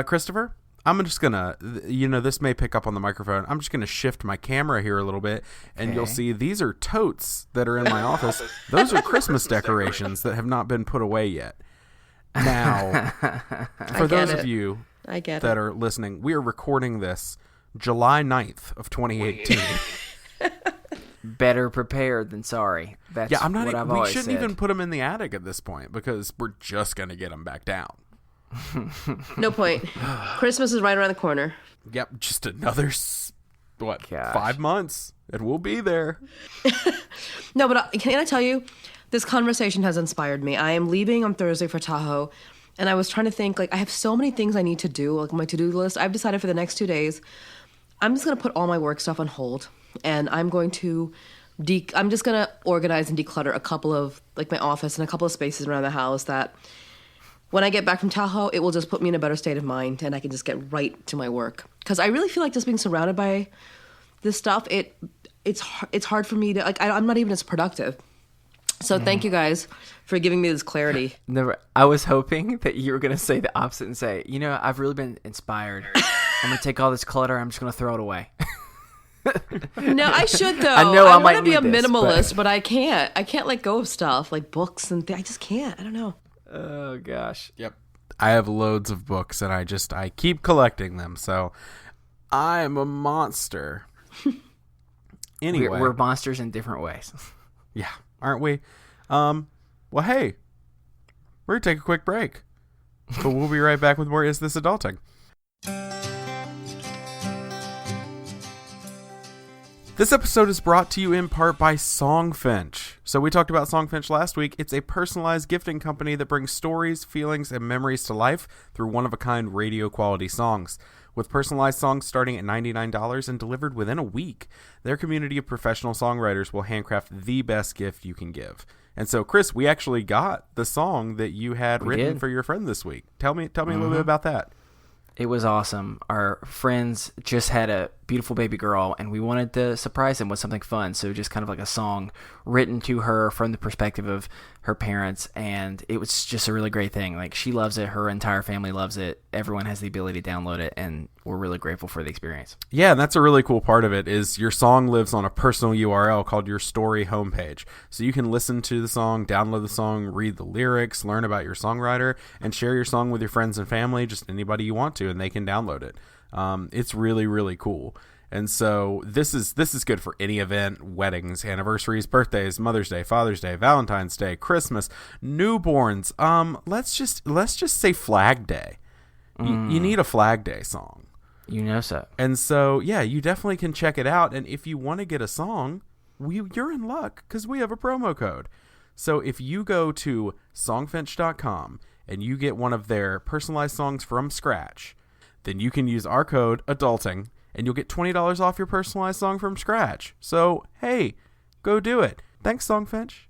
A: Christopher, I'm just going to, this may pick up on the microphone. I'm just going to shift my camera here a little bit, and you'll see these are totes that are in my office. Those are Christmas decorations that have not been put away yet. Now, for those of you that are listening, we are recording this July 9th of 2018.
B: better prepared than sorry. That's
A: I'm not.
B: what I've
A: We
B: always
A: shouldn't
B: said.
A: even put them in the attic at this point because we're just gonna get them back down.
C: No point. Christmas is right around the corner.
A: Yep, just another
B: Gosh.
A: 5 months, and we'll be there.
C: No, but can I tell you, this conversation has inspired me. I am leaving on Thursday for Tahoe, and I was trying to think, like, I have so many things I need to do, like my to-do list. I've decided for the next 2 days, I'm just going to put all my work stuff on hold, and I'm going to I'm just going to organize and declutter a couple of, like, my office and a couple of spaces around the house that when I get back from Tahoe, it will just put me in a better state of mind, and I can just get right to my work. Because I really feel like just being surrounded by this stuff, it's hard for me to, like, I'm not even as productive. So thank you guys for giving me this clarity.
B: I was hoping that you were going to say the opposite and say, I've really been inspired. I'm going to take all this clutter. I'm just going to throw it away.
C: No, I should, though.
B: I know I might
C: want to be a
B: need this,
C: minimalist, but I can't. I can't let go of stuff like books and I just can't. I don't know.
B: Oh, gosh.
A: Yep. I have loads of books, and I keep collecting them, so I'm a monster. Anyway.
B: We're monsters in different ways.
A: Yeah, aren't we? Well, hey, we're going to take a quick break, but we'll be right back with more Is This Adulting? This episode is brought to you in part by Songfinch. So we talked about Songfinch last week. It's a personalized gifting company that brings stories, feelings, and memories to life through one-of-a-kind radio-quality songs. With personalized songs starting at $99 and delivered within a week, their community of professional songwriters will handcraft the best gift you can give. And so, Chris, we actually got the song that you had written for your friend this week. Tell me a little bit about that.
B: It was awesome. Our friends just had a beautiful baby girl, and we wanted to surprise them with something fun. So just kind of like a song written to her from the perspective of her parents, and it was just a really great thing. Like, she loves it. Her entire family loves it. Everyone has the ability to download it, and we're really grateful for the experience. Yeah, and that's a really cool part of it is your song lives on a personal URL called your story homepage. So you can listen to the song, download the song, read the lyrics, learn about your songwriter, and share your song with your friends and family, just anybody you want to, and they can download it. It's really, really cool. And so this is good for any event: weddings, anniversaries, birthdays, Mother's Day, Father's Day, Valentine's Day, Christmas, newborns. Let's just say Flag Day. You need a Flag Day song. So.
A: And so, yeah, you definitely can check it out. And if you want to get a song, you're in luck because we have a promo code. So if you go to songfinch.com and you get one of their personalized songs from scratch, then you can use our code ADULTING, and you'll get $20 off your personalized song from scratch. So, hey, go do it. Thanks, Songfinch.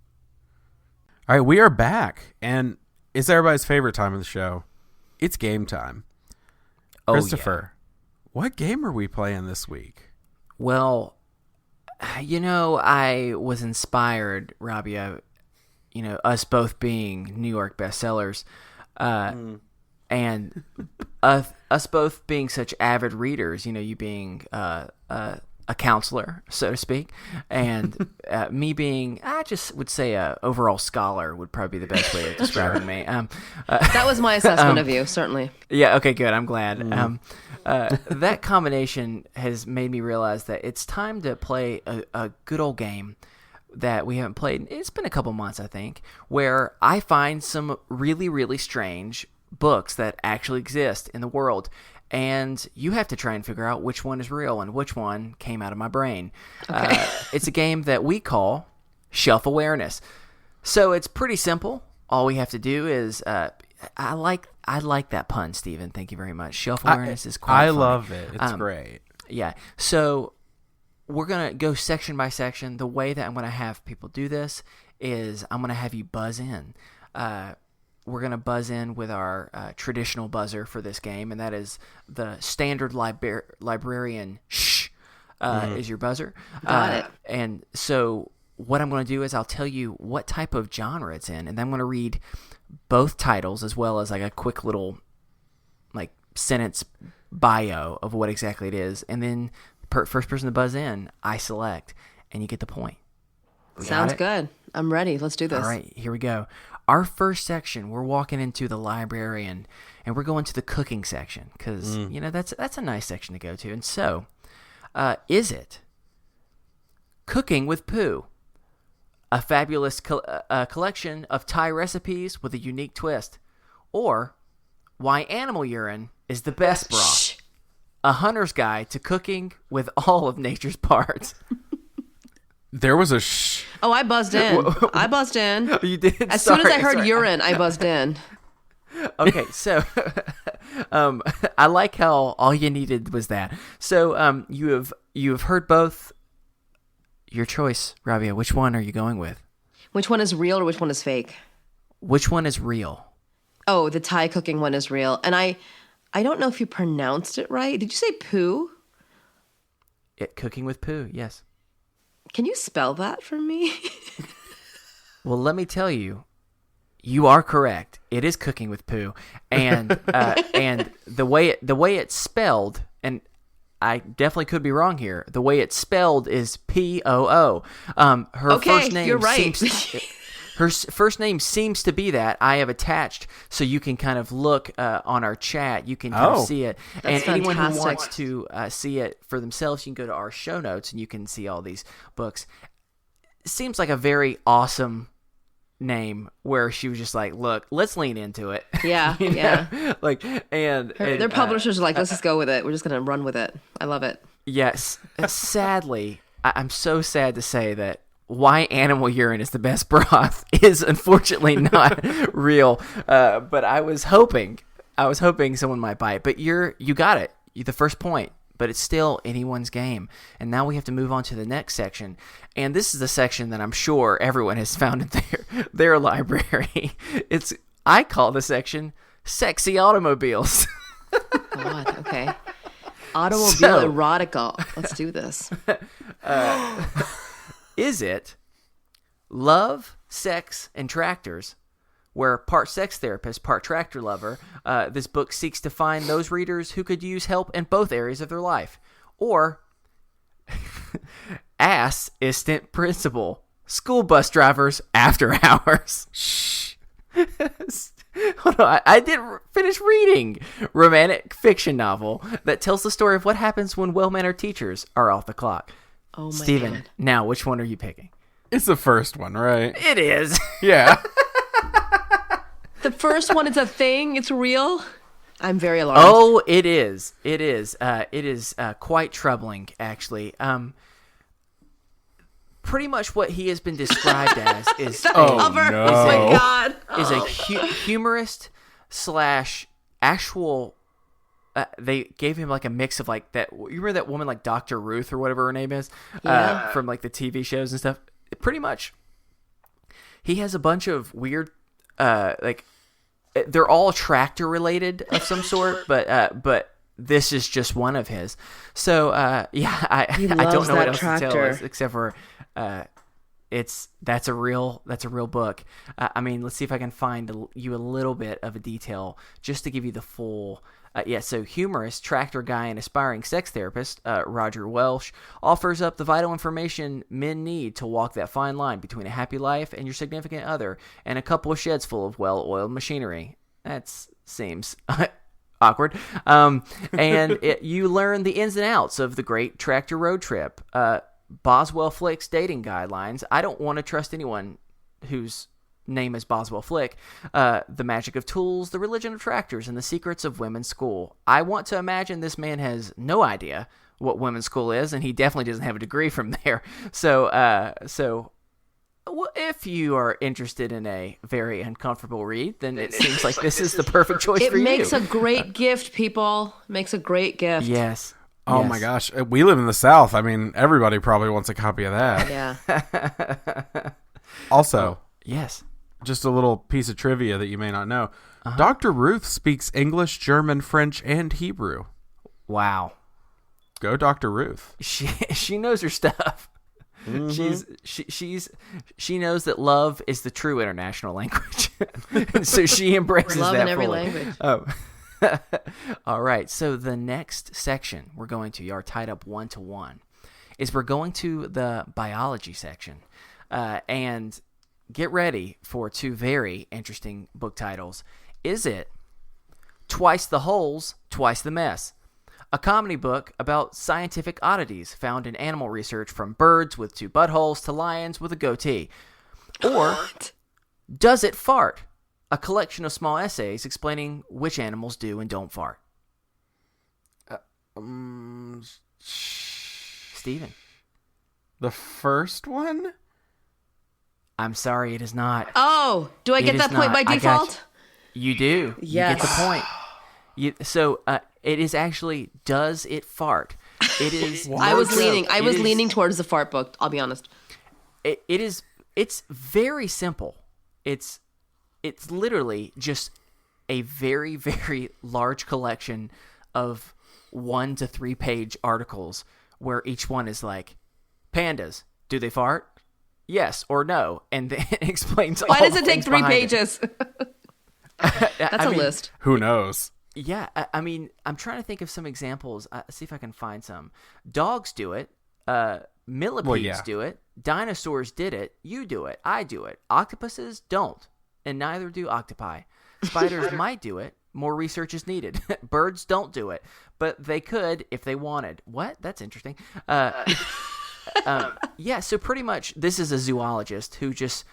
A: All right, we are back, and it's everybody's favorite time of the show. It's game time. Christopher, what game are we playing this week?
B: Well, I was inspired, Rabia, us both being New York bestsellers, and us both being such avid readers, you being a counselor, so to speak, and me being, I just would say, a overall scholar would probably be the best way of describing me.
C: That was my assessment of you, certainly.
B: Yeah, okay, good. I'm glad. That combination has made me realize that it's time to play a good old game that we haven't played. It's been a couple months, I think, where I find some really, really strange books that actually exist in the world, and you have to try and figure out which one is real and which one came out of my brain. Okay. It's a game that we call Shelf Awareness. So it's pretty simple. All we have to do is I like that pun, Stephen. Thank you very much. Shelf Awareness is quite funny.
A: Love it. It's great.
B: Yeah. So we're going to go section by section. The way that I'm going to have people do this is I'm going to have you buzz in. We're going to buzz in with our traditional buzzer for this game, and that is the standard librarian shh is your buzzer.
C: Got it.
B: And so what I'm going to do is I'll tell you what type of genre it's in, and then I'm going to read both titles as well as like a quick little like sentence bio of what exactly it is, and then first person to buzz in, I select, and you get the point.
C: Sounds good. I'm ready. Let's do this.
B: All right, here we go. Our first section, we're walking into the librarian, and we're going to the cooking section because that's a nice section to go to. And so, is it Cooking with Poo, a fabulous collection of Thai recipes with a unique twist. Or Why Animal Urine is the Best Broth, a hunter's guide to cooking with all of nature's parts.
A: There was a shh.
C: Oh, I buzzed in. I buzzed in.
B: You did?
C: As soon as I heard urine, I buzzed in.
B: Okay, so I like how all you needed was that. So you have heard both. Your choice, Rabia. Which one are you going with?
C: Which one is real or which one is fake?
B: Which one is real?
C: Oh, the Thai cooking one is real. And I don't know if you pronounced it right. Did you say poo?
B: Cooking with Poo, yes.
C: Can you spell that for me?
B: Well, let me tell you, you are correct. It is Cooking with Poo, and and the way it's spelled, and I definitely could be wrong here. The way it's spelled is P-O-O. Her first name
C: you're right.
B: Her first name seems to be that. I have attached, so you can kind of look on our chat. You can kind of see it.
C: That's
B: and anyone who
C: fantastic.
B: wants to see it for themselves, you can go to our show notes and you can see all these books. It seems like a very awesome name where she was just like, look, let's lean into it.
C: Yeah,
B: You know?
C: yeah.
B: Like, and
C: Their publishers are like, let's just go with it. We're just going to run with it. I love it.
B: Yes. Sadly, I'm so sad to say that Why Animal Urine is the Best Broth is unfortunately not real. But I was hoping someone might buy it. But you got it. The first point. But it's still anyone's game. And now we have to move on to the next section. And this is the section that I'm sure everyone has found in their library. I call the section Sexy Automobiles.
C: God, okay. Automobile erotica. Let's do this.
B: Is it Love, Sex, and Tractors, where part sex therapist, part tractor lover, this book seeks to find those readers who could use help in both areas of their life? Or Ass is Stint Principal, School Bus Drivers After Hours. Shh. Hold on, I didn't finish reading. Romantic fiction novel that tells the story of what happens when well-mannered teachers are off the clock.
C: Oh my
B: Steven,
C: God.
B: now which one are you picking?
A: It's the first one, right?
B: It is.
A: Yeah.
C: The first one is a thing. It's real. I'm very alarmed.
B: Oh, it is. It is. It is quite troubling, actually. Pretty much what he has been described as is
C: Cover.
A: no.
C: Oh my God.
B: is a humorist / actual. They gave him like a mix of like that. You remember that woman like Dr. Ruth or whatever her name is,
C: Yeah.
B: from like the TV shows and stuff. Pretty much, he has a bunch of weird, like they're all tractor related of some sort, but this is just one of his. So yeah, I don't
C: loves
B: know what
C: that
B: else to tell
C: tractor.
B: us except for that's a real book. I mean, let's see if I can find you a little bit of a detail just to give you the full. So humorist, tractor guy, and aspiring sex therapist Roger Welsh offers up the vital information men need to walk that fine line between a happy life and your significant other and a couple of sheds full of well-oiled machinery. That seems awkward. You learn the ins and outs of the great tractor road trip. Boswell Flick's dating guidelines. I don't want to trust anyone whose name is Boswell Flick. The magic of tools, the religion of tractors, and the secrets of women's school. I want to imagine this man has no idea what women's school is, and he definitely doesn't have a degree from there. So if you are interested in a very uncomfortable read, then it seems like this is the perfect choice for you.
C: It makes a great gift, people. Makes a great gift.
B: Yes.
A: Oh my gosh. We live in the South. I mean, everybody probably wants a copy of that.
C: Yeah.
A: Also,
B: Yes.
A: just a little piece of trivia that you may not know. Dr. Ruth speaks English, German, French, and Hebrew.
B: Wow.
A: Go Dr. Ruth.
B: She knows her stuff.
A: Mm-hmm.
B: She knows that love is the true international language, and so she embraces
C: Love
B: that
C: in every
B: fully.
C: language.
B: Oh. All right. So the next section we're going to, you are tied up 1-1, is we're going to the biology section, and get ready for two very interesting book titles. Is it Twice the Holes, Twice the Mess? A comedy book about scientific oddities found in animal research, from birds with 2 buttholes to lions with a goatee. Or Does It Fart? A collection of small essays explaining which animals do and don't fart. Steven.
A: The first one?
B: I'm sorry, it is not.
C: Oh, do I get that point by default?
B: You do.
C: Yes.
B: You get the point. It is actually Does It Fart? It is.
C: I was leaning towards the fart book, I'll be honest.
B: It's very simple. It's literally just a very, very large collection of 1 to 3 page articles where each one is like, pandas, do they fart? Yes or no, and then it explains.
C: Why does it take 3 pages? That's a list.
A: Who knows?
B: Yeah, I mean, I'm trying to think of some examples. See if I can find some. Dogs do it. Millipedes do it. Dinosaurs did it. You do it. I do it. Octopuses don't, and neither do octopi. Spiders might do it. More research is needed. Birds don't do it, but they could if they wanted. What? That's interesting. Yeah, so pretty much this is a zoologist who just,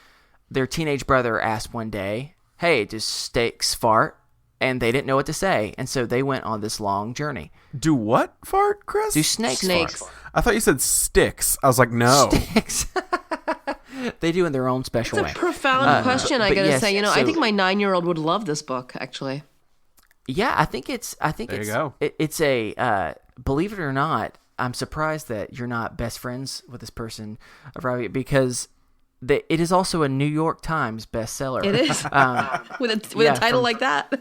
B: their teenage brother asked one day, hey, do snakes fart? And they didn't know what to say, and so they went on this long journey.
A: Do what fart, Chris?
B: Do snakes fart?
A: I thought you said sticks. I was like, no.
B: Sticks. They do in their own special way.
C: It's a profound question, I gotta say. I think my 9-year-old would love this book, actually.
B: Yeah, I think it's a believe it or not, I'm surprised that you're not best friends with this person, Rabia, because it is also a New York Times bestseller.
C: It is with a title like that.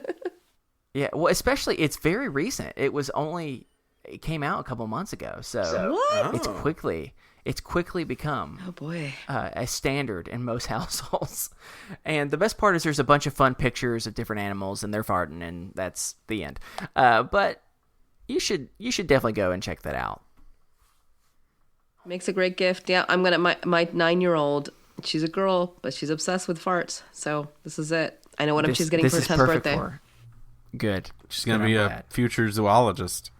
B: Yeah, well, especially it's very recent. It came out a couple months ago, so
C: what?
B: It's quickly become a standard in most households. And the best part is there's a bunch of fun pictures of different animals and they're farting, and that's the end. But you should definitely go and check that out.
C: Makes a great gift. Yeah, I'm gonna my 9-year-old. She's a girl, but she's obsessed with farts. So this is it. I know what she's getting for her 10th birthday.
B: For her. Good.
A: She's gonna be a future zoologist.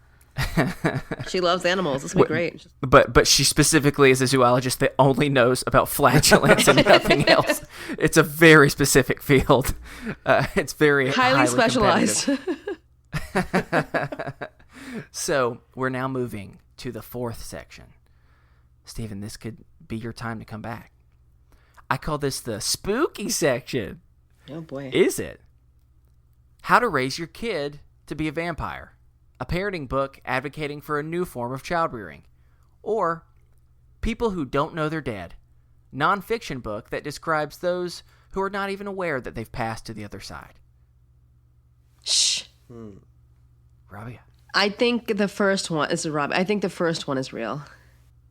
C: She loves animals. This will be great.
B: But she specifically is a zoologist that only knows about flatulence and nothing else. It's a very specific field. It's very highly
C: specialized.
B: So we're now moving to the 4th section. Stephen, this could be your time to come back. I call this the spooky section.
C: Oh, boy.
B: Is it? How to Raise Your Kid to Be a Vampire. A parenting book advocating for a new form of child rearing. Or People Who Don't Know They're Dead. Nonfiction book that describes those who are not even aware that they've passed to the other side.
C: Shh.
B: Rabia.
C: I think the first one is Rabia. I think the first one is real.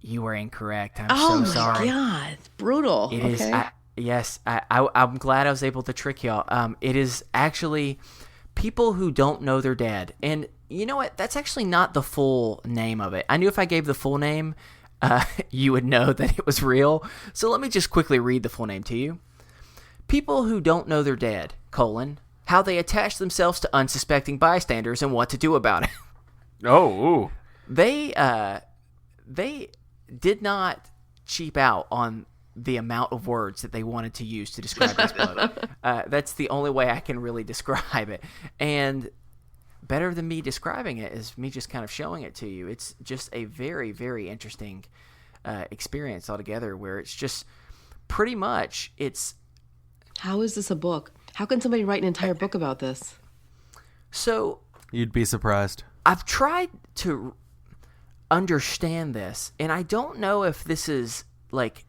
B: You are incorrect. I'm so sorry.
C: Oh my God. It's brutal.
B: It is. Yes. I'm glad I was able to trick y'all. It is actually People Who Don't Know They're Dead. And you know what? That's actually not the full name of it. I knew if I gave the full name, you would know that it was real. So let me just quickly read the full name to you. People Who Don't Know They're Dead, how they attach themselves to unsuspecting bystanders and what to do about it.
A: Oh.
B: They did not cheap out on the amount of words that they wanted to use to describe this book. That's the only way I can really describe it. And better than me describing it is me just kind of showing it to you. It's just a very, very interesting experience altogether, where it's just pretty much
C: How is this a book? How can somebody write an entire book about this?
B: So
A: you'd be surprised.
B: I've tried to understand this, and I don't know if this is like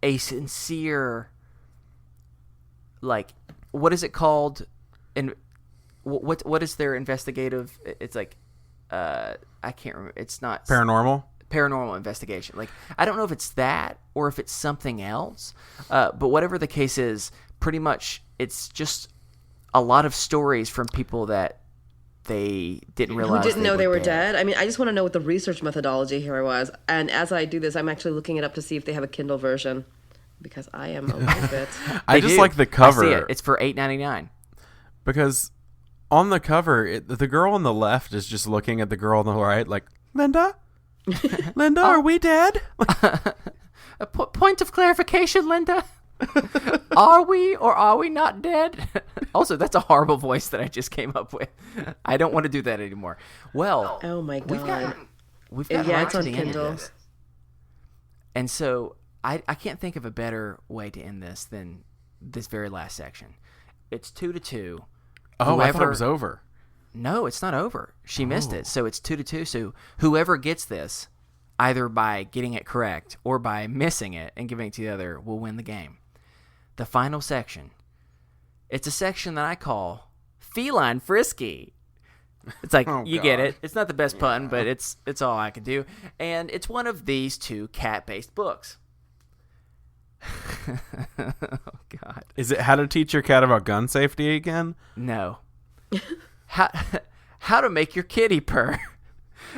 B: a sincere, like, what is it called? And what is their investigative? It's like I can't remember. It's not paranormal investigation. Like, I don't know if it's that or if it's something else. But whatever the case is, pretty much it's just a lot of stories from people that they didn't realize
C: who didn't know they were dead. I mean, I just want to know what the research methodology here was. And as I do this, I'm actually looking it up to see if they have a Kindle version, because I am a little bit.
A: I just like the cover.
B: I see it. It's for $8.99.
A: Because on the cover, the girl on the left is just looking at the girl on the right, like, Linda, Linda, are we dead?
B: A point of clarification, Linda. Are we or are we not dead? Also, that's a horrible voice that I just came up with. I don't want to do that anymore. Well,
C: oh my god,
B: we've got
C: yeah,
B: right
C: it's
B: to
C: on
B: the end
C: Kindle.
B: of this, and so I can't think of a better way to end this than this very last section. It's 2-2.
A: Oh, I thought it was over.
B: No, it's not over. She missed it, so it's 2-2. So whoever gets this, either by getting it correct or by missing it and giving it to the other, will win the game. The final section. It's a section that I call Feline Frisky. It's like, you get it. It's not the best pun, but it's all I can do. And it's one of these two cat-based books. Oh, God.
A: Is it How to Teach Your Cat About Gun Safety again?
B: No. How to Make Your Kitty Purr.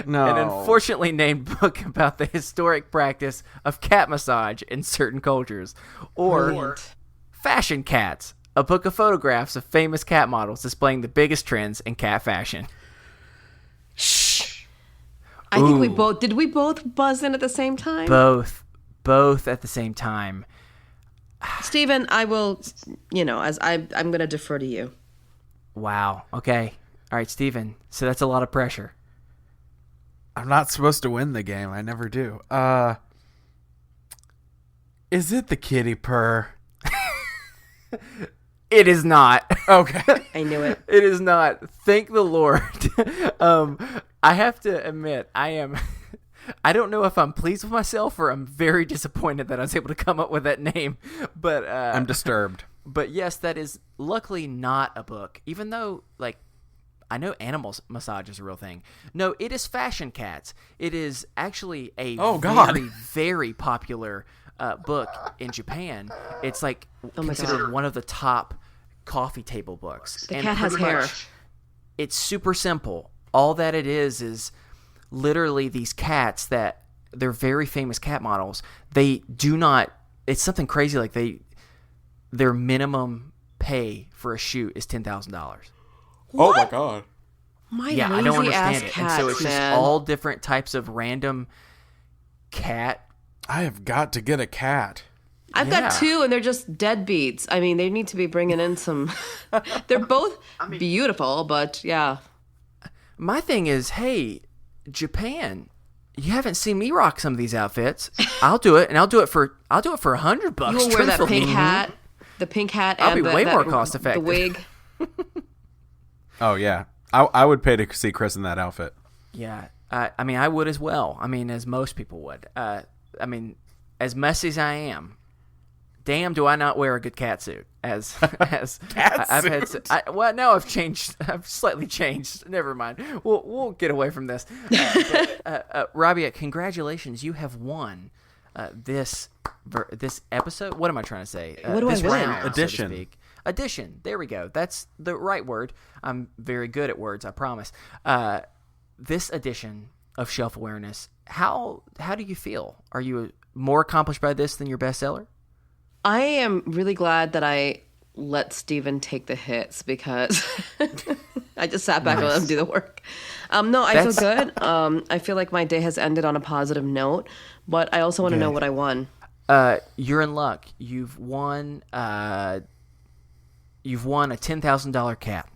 A: No.
B: An unfortunately named book about the historic practice of cat massage in certain cultures. Or
C: Brilliant.
B: Fashion Cats, a book of photographs of famous cat models displaying the biggest trends in cat fashion.
A: Shh.
C: I think we both buzz in at the same time?
B: Both at the same time.
C: Stephen, I will, as I'm going to defer to you.
B: Wow. Okay. All right, Stephen. So that's a lot of pressure.
A: I'm not supposed to win the game. I never do. Is it the kitty purr?
B: It is not.
A: Okay.
C: I knew it.
B: It is not. Thank the Lord. I have to admit, I don't know if I'm pleased with myself or I'm very disappointed that I was able to come up with that name. But
A: I'm disturbed.
B: But yes, that is luckily not a book. Even though, I know animal massage is a real thing. No, it is Fashion Cats. It is actually a very, very popular book in Japan. It's considered one of the top coffee table books.
C: The cat has hair.
B: It's super simple. All that it is literally these cats that they're very famous cat models. They do not. It's something crazy. Their minimum pay for a shoot is $10,000.
A: Oh my god.
C: My
B: Yeah, I
C: lazy
B: don't
C: ass
B: understand it.
C: cats,
B: And so it's
C: man.
B: just all different types of random cat.
A: I have got to get a cat.
C: I've
B: Yeah.
C: got two, and they're just deadbeats. I mean, they need to be bringing in some. They're both beautiful, but yeah.
B: My thing is, hey, Japan, you haven't seen me rock some of these outfits. I'll do it, and I'll do it for $100.
C: You will wear that
B: truthfully.
C: pink hat, the pink hat,
B: I'll
C: and
B: be way more cost effective.
C: The wig.
A: Oh yeah. I would pay to see Chris in that outfit.
B: Yeah, I mean, I would as well. I mean, as most people would. I mean, as messy as I am, damn, do I not wear a good cat suit? I've changed. I've slightly changed. Never mind. We'll get away from this. Rabia, congratulations! You have won this episode. What am I trying to say?
C: What do I
B: this
C: win?
B: round, so to
A: Edition.
B: speak. Edition. There we go. That's the right word. I'm very good at words, I promise. This edition of Shelf Awareness, how do you feel? Are you more accomplished by this than your bestseller?
C: I am really glad that I let Steven take the hits because I just sat back and let him do the work. No, I feel good. I feel like my day has ended on a positive note, but I also want to know what I won.
B: You're in luck. You've won a $10,000 cat.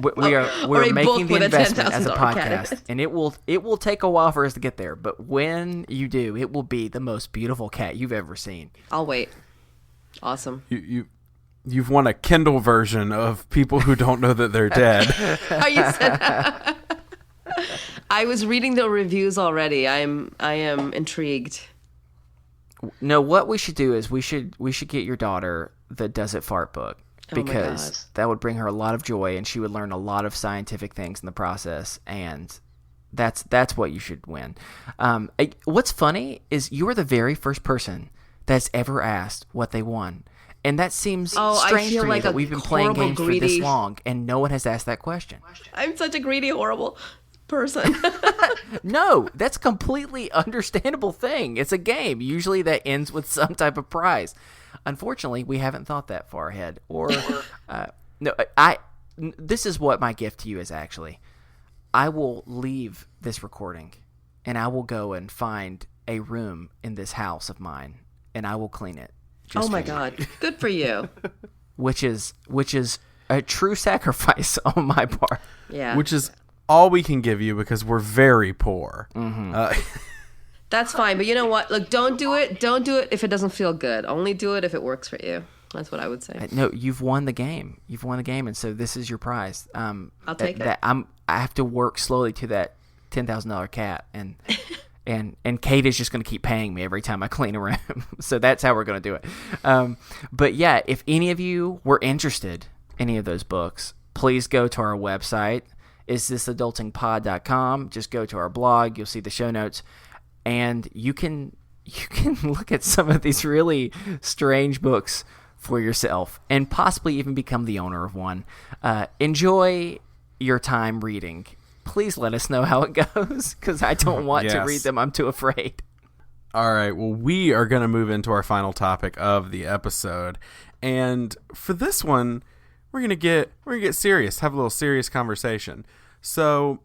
B: We're making the investment as a podcast, and it will take a while for us to get there. But when you do, it will be the most beautiful cat you've ever seen.
C: I'll wait. Awesome.
A: You've won a Kindle version of People Who Don't Know That They're Dead.
C: Oh, you said that. I was reading the reviews already. I am intrigued.
B: No, what we should do is we should get your daughter the Does It Fart book,
C: Oh my
B: because that would bring her a lot of joy and she would learn a lot of scientific things in the process, and that's what you should win. What's funny is you were the very first person that's ever asked what they won. And that seems strange
C: I feel
B: to me
C: like
B: that
C: a
B: we've been playing
C: horrible,
B: games for
C: greedy-
B: this long and no one has asked that question.
C: I'm such a greedy, horrible person.
B: No, that's a completely understandable thing. It's a game. Usually that ends with some type of prize. Unfortunately, we haven't thought that far ahead. Or No, this is what my gift to you is actually. I will leave this recording and I will go and find a room in this house of mine and I will clean it.
C: Oh my God. Good for you.
B: Which is a true sacrifice on my part.
C: Yeah.
A: Which is all we can give you because we're very poor.
B: Mm-hmm.
C: That's fine. But you know what? Look, don't do it. Don't do it if it doesn't feel good. Only do it if it works for you. That's what I would say.
B: No, you've won the game. You've won the game, and so this is your prize.
C: I'll take it.
B: I have to work slowly to that $10,000 cap, and Kate is just going to keep paying me every time I clean a room. So that's how we're going to do it. But yeah, if any of you were interested in any of those books, please go to our website. isthisadultingpod.com. Just go to our blog. You'll see the show notes, and you can look at some of these really strange books for yourself and possibly even become the owner of one. Enjoy your time reading. Please let us know how it goes because I don't want to read them. I'm too afraid.
A: All right. Well, we are going to move into our final topic of the episode. And for this one, we're going to get serious, have a little serious conversation. So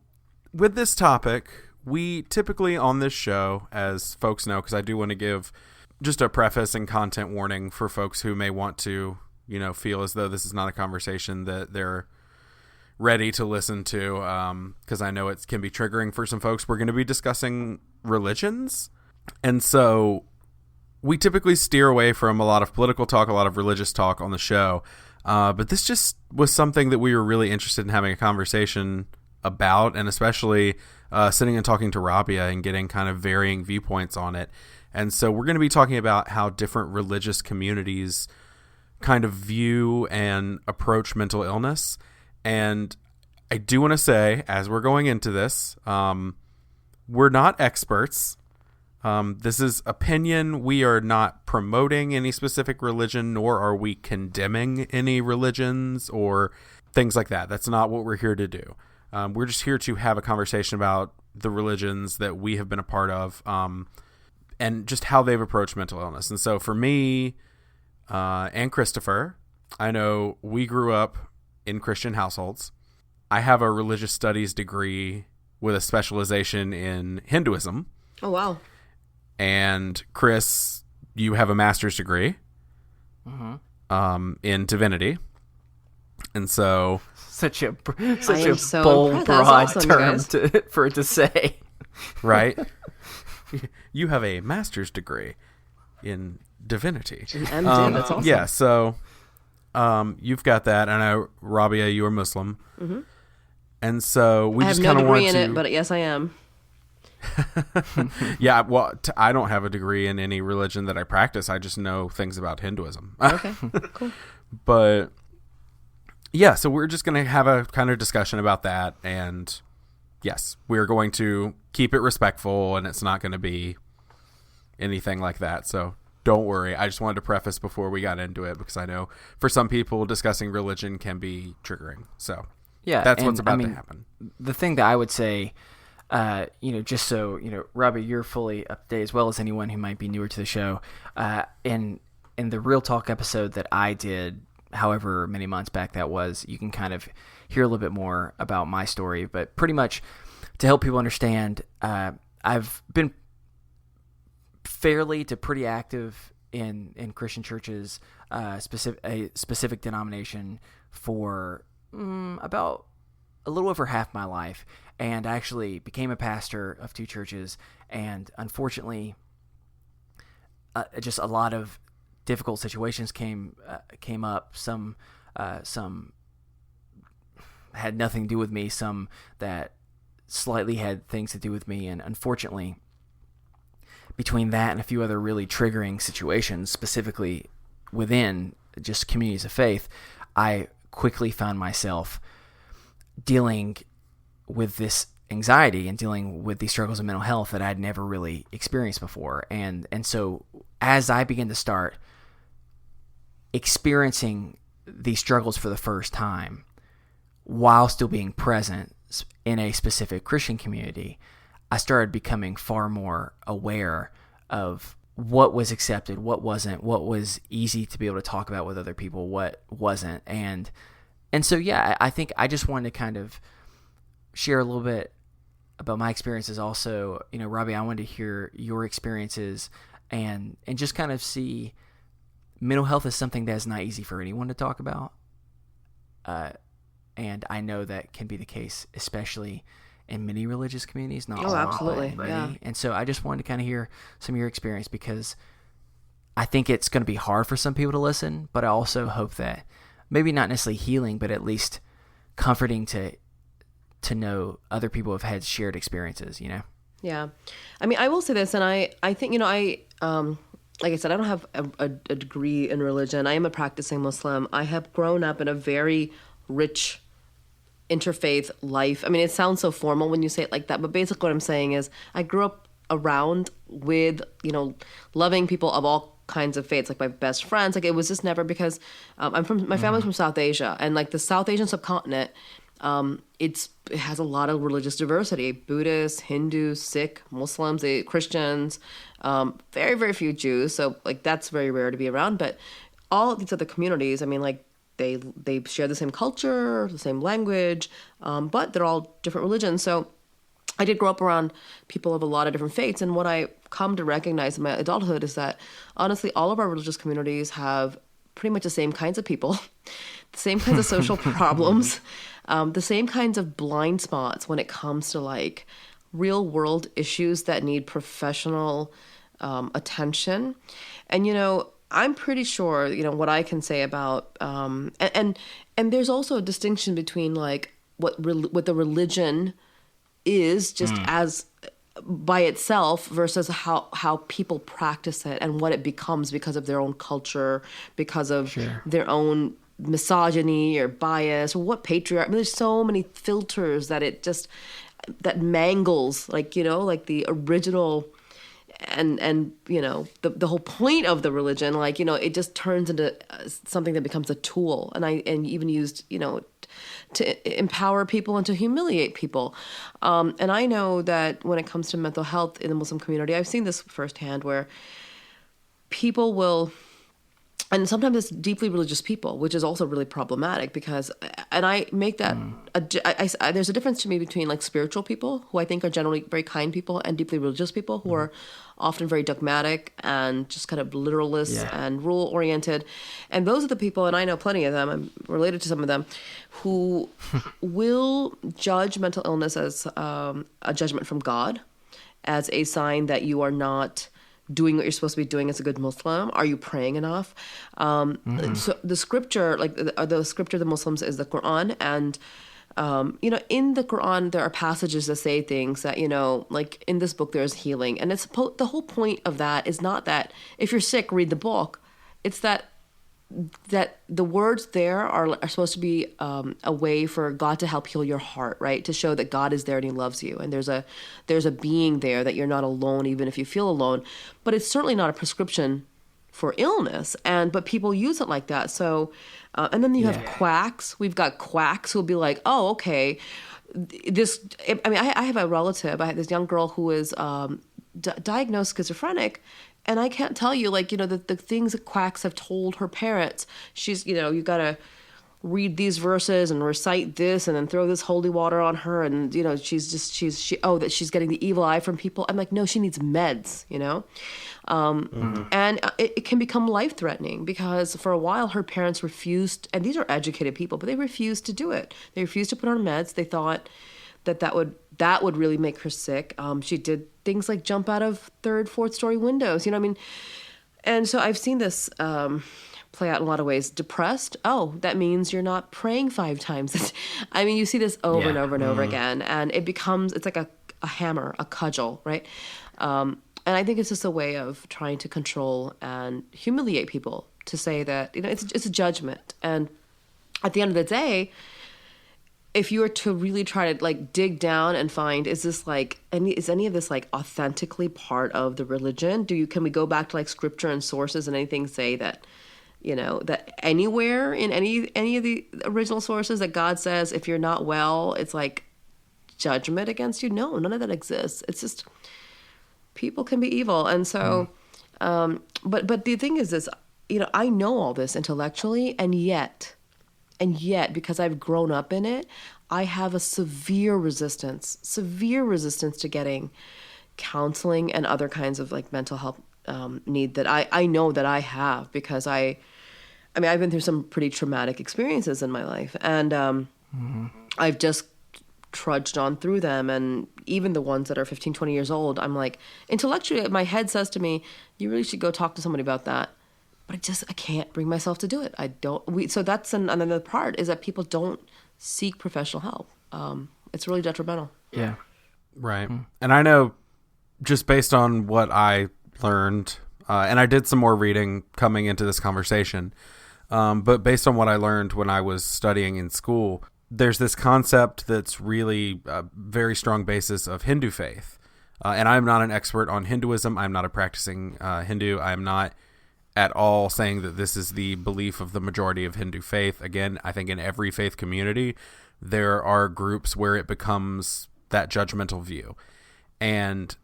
A: with this topic, we typically on this show, as folks know, because I do want to give just a preface and content warning for folks who may want to, feel as though this is not a conversation that they're ready to listen to, because I know it can be triggering for some folks. We're going to be discussing religions. And so we typically steer away from a lot of political talk, a lot of religious talk on the show. But this just was something that we were really interested in having a conversation about, and especially sitting and talking to Rabia and getting kind of varying viewpoints on it. And so we're going to be talking about how different religious communities kind of view and approach mental illness. And I do want to say, as we're going into this, we're not experts. This is opinion. We are not promoting any specific religion, nor are we condemning any religions or things like that. That's not what we're here to do. We're just here to have a conversation about the religions that we have been a part of, and just how they've approached mental illness. And so for me and Christopher, I know we grew up in Christian households. I have a religious studies degree with a specialization in Hinduism.
C: Oh, wow.
A: And Chris, you have a master's degree in divinity. And so...
B: Such a
C: so
B: bold, broad
C: awesome,
B: term for it to say.
A: Right? You have a master's degree in divinity.
C: MD, that's awesome.
A: Yeah, so you've got that. And I know, Rabia, you are Muslim. Mm-hmm. And so we just kind of want to... I have no degree in
C: it, but yes, I am.
A: Yeah, well, I don't have a degree in any religion that I practice. I just know things about Hinduism.
C: Okay, cool.
A: But yeah, so we're just going to have a kind of discussion about that. And yes, we're going to keep it respectful, and it's not going to be anything like that. So don't worry. I just wanted to preface before we got into it, because I know for some people discussing religion can be triggering. So
B: yeah,
A: that's what's about to happen.
B: The thing that I would say, just so, Robbie, you're fully up to date as well as anyone who might be newer to the show. In the Real Talk episode that I did, however many months back that was, you can kind of hear a little bit more about my story. But pretty much to help people understand, I've been fairly to pretty active in Christian churches, a specific denomination for about a little over half my life. And I actually became a pastor of two churches, and unfortunately, just a lot of difficult situations came up. Some had nothing to do with me, some that slightly had things to do with me, and unfortunately, between that and a few other really triggering situations, specifically within just communities of faith, I quickly found myself dealing with this anxiety and dealing with these struggles of mental health that I'd never really experienced before. And so as I began to start experiencing these struggles for the first time, while still being present in a specific Christian community, I started becoming far more aware of what was accepted, what wasn't, what was easy to be able to talk about with other people, what wasn't. And And so, yeah, I think I just wanted to kind of share a little bit about my experiences also. You know, Robbie, I wanted to hear your experiences and just kind of see mental health is something that's not easy for anyone to talk about. And I know that can be the case, especially in many religious communities, not all,
C: absolutely.
B: but many.
C: Yeah.
B: And so I just wanted to kind of hear some of your experience, because I think it's going to be hard for some people to listen, but I also hope that maybe not necessarily healing, but at least comforting to know other people have had shared experiences, you know?
C: Yeah. I mean, I will say this, and I think, you know, like I said, I don't have a degree in religion. I am a practicing Muslim. I have grown up in a very rich interfaith life. I mean, it sounds so formal when you say it like that, but basically what I'm saying is I grew up around with, you know, loving people of all kinds of faiths, like my best friends. Like, it was just never, because my family's from South Asia, and like the South Asian subcontinent, it has a lot of religious diversity: Buddhists, Hindus, Sikh, Muslims, Christians, very, very few Jews. So like that's very rare to be around. But all of these other communities, I mean, like they share the same culture, the same language, but they're all different religions. So I did grow up around people of a lot of different faiths. And what I come to recognize in my adulthood is that, honestly, all of our religious communities have pretty much the same kinds of people, the same kinds of social problems, the same kinds of blind spots when it comes to like real world issues that need professional attention. And, you know, I'm pretty sure, you know, what I can say about, and there's also a distinction between like what the religion is just as by itself versus how people practice it and what it becomes because of their own culture, because of their own misogyny or bias, or what patriarchy. I mean, there's so many filters that mangles, like, you know, like the original and you know, the whole point of the religion, like, you know, it just turns into something that becomes a tool, and even used, you know, to empower people and to humiliate people. And I know that when it comes to mental health in the Muslim community, I've seen this firsthand, where people will, and sometimes it's deeply religious people, which is also really problematic, because, and I make that, there's a difference to me between like spiritual people, who I think are generally very kind people, and deeply religious people, who are often very dogmatic and just kind of literalists and rule oriented. And those are the people, and I know plenty of them, I'm related to some of them, who will judge mental illness as a judgment from God, as a sign that you are not doing what you're supposed to be doing as a good Muslim. Are you praying enough? So the scripture, like the scripture of the Muslims, is the Quran. And, you know, in the Quran, there are passages that say things that, you know, like in this book, there's healing. And it's the whole point of that is not that if you're sick, read the book. It's that the words there are supposed to be a way for God to help heal your heart, right? To show that God is there and he loves you. And there's a being there, that you're not alone, even if you feel alone. But it's certainly not a prescription for illness. But people use it like that. So, and then you have quacks. We've got quacks who'll be like, oh, okay, I have a relative. I had this young girl who was diagnosed schizophrenic. And I can't tell you, like, you know, the things that quacks have told her parents. She's, you know, you got to read these verses and recite this and then throw this holy water on her. And, you know, that she's getting the evil eye from people. I'm like, no, she needs meds, you know? And it can become life-threatening, because for a while her parents refused, and these are educated people, but they refused to do it. They refused to put her on meds. They thought that would really make her sick. She did things like jump out of 3rd, 4th story windows, you know what I mean? And so I've seen this play out in a lot of ways. Depressed, oh, that means you're not praying 5 times. I mean, you see this over and over and over again, and it's like a hammer, a cudgel, right? And I think it's just a way of trying to control and humiliate people, to say that, you know, it's a judgment. And at the end of the day, if you were to really try to like dig down and find, is any of this like authentically part of the religion? Can we go back to like scripture and sources, and anything say that, you know, that anywhere in any of the original sources that God says if you're not well, it's like judgment against you? No, none of that exists. It's just people can be evil. And so, but the thing is this, you know, I know all this intellectually, and yet And yet, because I've grown up in it, I have a severe resistance to getting counseling and other kinds of like mental health need that I know that I have, because I mean, I've been through some pretty traumatic experiences in my life, and I've just trudged on through them. And even the ones that are 15, 20 years old, I'm like, intellectually, my head says to me, you really should go talk to somebody about that. But I can't bring myself to do it. So that's another part, is that people don't seek professional help. It's really detrimental.
B: Yeah.
A: Right. And I know, just based on what I learned, and I did some more reading coming into this conversation, but based on what I learned when I was studying in school, there's this concept that's really a very strong basis of Hindu faith. And I'm not an expert on Hinduism. I'm not a practicing Hindu. I'm not at all saying that this is the belief of the majority of Hindu faith. Again, I think in every faith community, there are groups where it becomes that judgmental view. And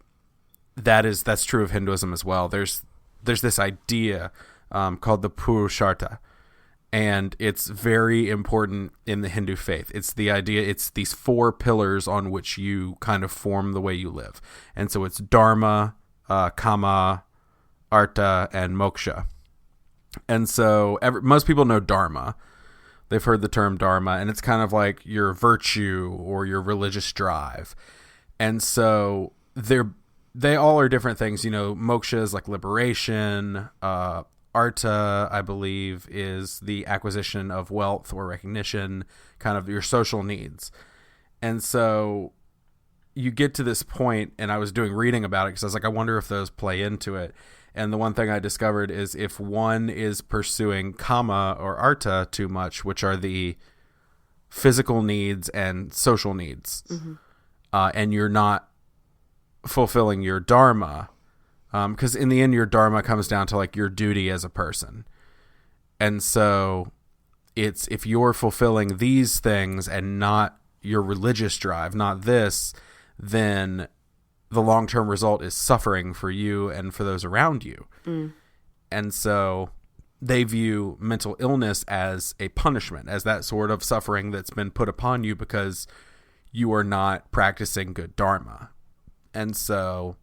A: that's true of Hinduism as well. There's this idea called the Purushartha, and it's very important in the Hindu faith. It's the idea, it's these 4 pillars on which you kind of form the way you live. And so it's Dharma, Kama, Artha, and Moksha. And so most people know Dharma. They've heard the term Dharma, and it's kind of like your virtue or your religious drive. And so they all are different things. You know, Moksha is like liberation. Artha, I believe, is the acquisition of wealth or recognition, kind of your social needs. And so you get to this point, and I was doing reading about it because I was like, I wonder if those play into it. And the one thing I discovered is if one is pursuing Kama or Artha too much, which are the physical needs and social needs, and you're not fulfilling your Dharma, because in the end, your Dharma comes down to like your duty as a person. And so it's, if you're fulfilling these things and not your religious drive, not this, then the long-term result is suffering for you and for those around you. And so they view mental illness as a punishment, as that sort of suffering that's been put upon you because you are not practicing good Dharma. And so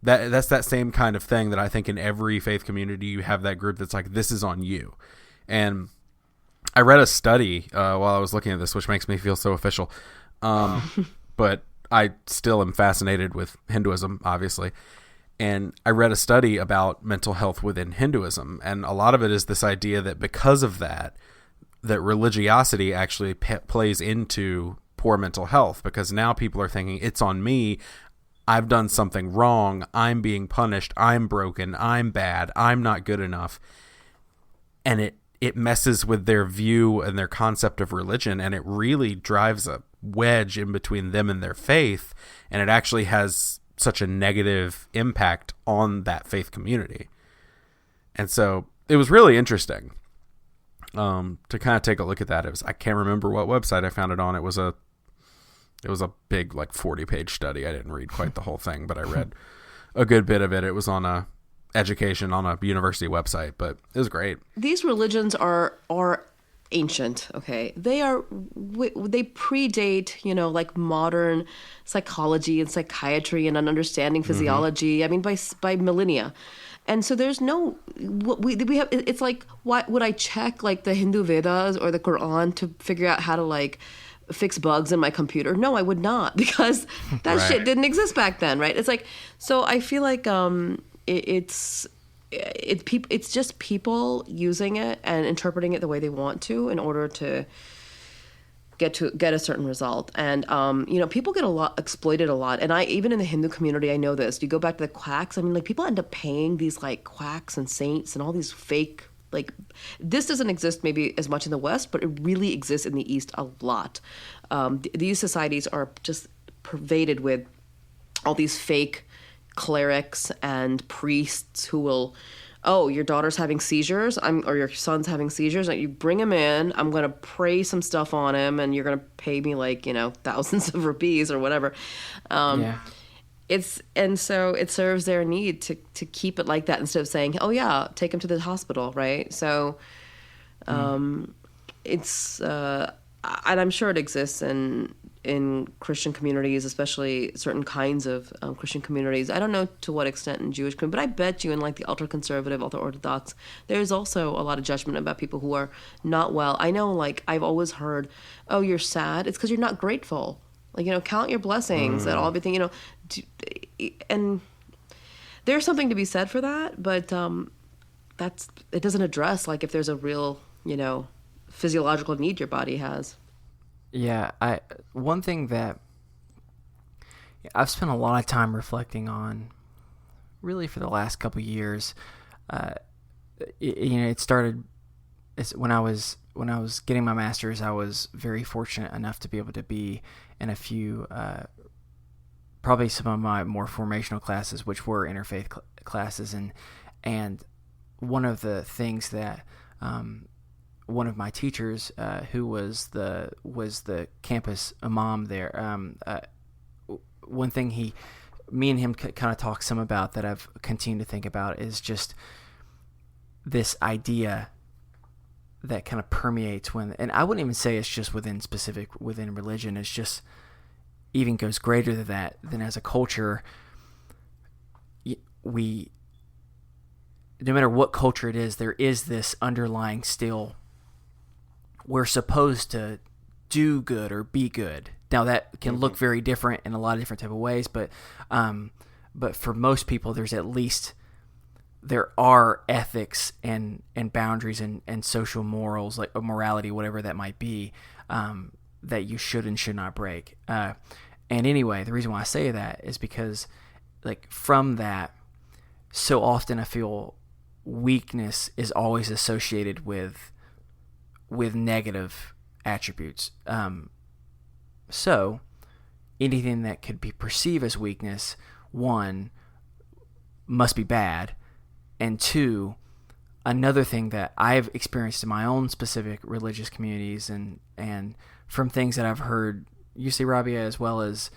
A: that's that same kind of thing that I think in every faith community you have that group that's like, this is on you. And I read a study while I was looking at this, which makes me feel so official. But I still am fascinated with Hinduism, obviously. And I read a study about mental health within Hinduism. And a lot of it is this idea that because of that religiosity actually plays into poor mental health, because now people are thinking, it's on me. I've done something wrong. I'm being punished. I'm broken. I'm bad. I'm not good enough. And it messes with their view and their concept of religion, and it really drives a wedge in between them and their faith, and it actually has such a negative impact on that faith community. And so it was really interesting to kind of take a look at that. I can't remember what website I found it on. It was a big, like 40-page study. I didn't read quite the whole thing, but I read a good bit of it. It was on a education on a university website, but it was great.
C: These religions are ancient, okay? They predate, like modern psychology and psychiatry and understanding physiology. I mean, by millennia. And so there's no, we have, it's like, why would I check like the Hindu Vedas or the Quran to figure out how to like fix bugs in my computer? No, I would not, because that
A: Right.
C: shit didn't exist back then, right? It's like, so I feel like it's just people using it and interpreting it the way they want to in order to get a certain result. And people get exploited a lot. And even in the Hindu community, I know this. You go back to the quacks. I mean, like, people end up paying these like quacks and saints and all these fake, like, this doesn't exist maybe as much in the West, but it really exists in the East a lot. These societies are just pervaded with all these fake clerics and priests who will, oh, your daughter's having seizures, or your son's having seizures, and you bring him in, I'm going to pray some stuff on him, and you're going to pay me like, thousands of rupees or whatever. And so it serves their need to keep it like that instead of saying, oh yeah, take him to the hospital, right? So it's and I'm sure it exists in Christian communities, especially certain kinds of Christian communities. I don't know to what extent in Jewish communities, but I bet you in like the ultra-conservative, ultra-Orthodox, there's also a lot of judgment about people who are not well. I know, like, I've always heard, oh, you're sad? It's because you're not grateful. Like, count your blessings and all everything, and there's something to be said for that, but it doesn't address, like, if there's a real, physiological need your body has.
B: Yeah, one thing that I've spent a lot of time reflecting on, really for the last couple of years, it started when I was getting my master's. I was very fortunate enough to be able to be in a few, probably some of my more formational classes, which were interfaith classes, and one of the things that one of my teachers, who was the campus imam there, one thing me and him kind of talked some about that I've continued to think about is just this idea that kind of permeates and I wouldn't even say it's just within religion. It's just even goes greater than that. Than as a culture, no matter what culture it is, there is this underlying still. We're supposed to do good or be good. Now that can look very different in a lot of different type of ways, but for most people, there are ethics and boundaries and social morals, like morality, whatever that might be, that you should and should not break. And anyway, the reason why I say that is because, like, from that, so often I feel weakness is always associated with negative attributes. So anything that could be perceived as weakness, one, must be bad, and two, another thing that I've experienced in my own specific religious communities and from things that I've heard you say, Rabia, as well as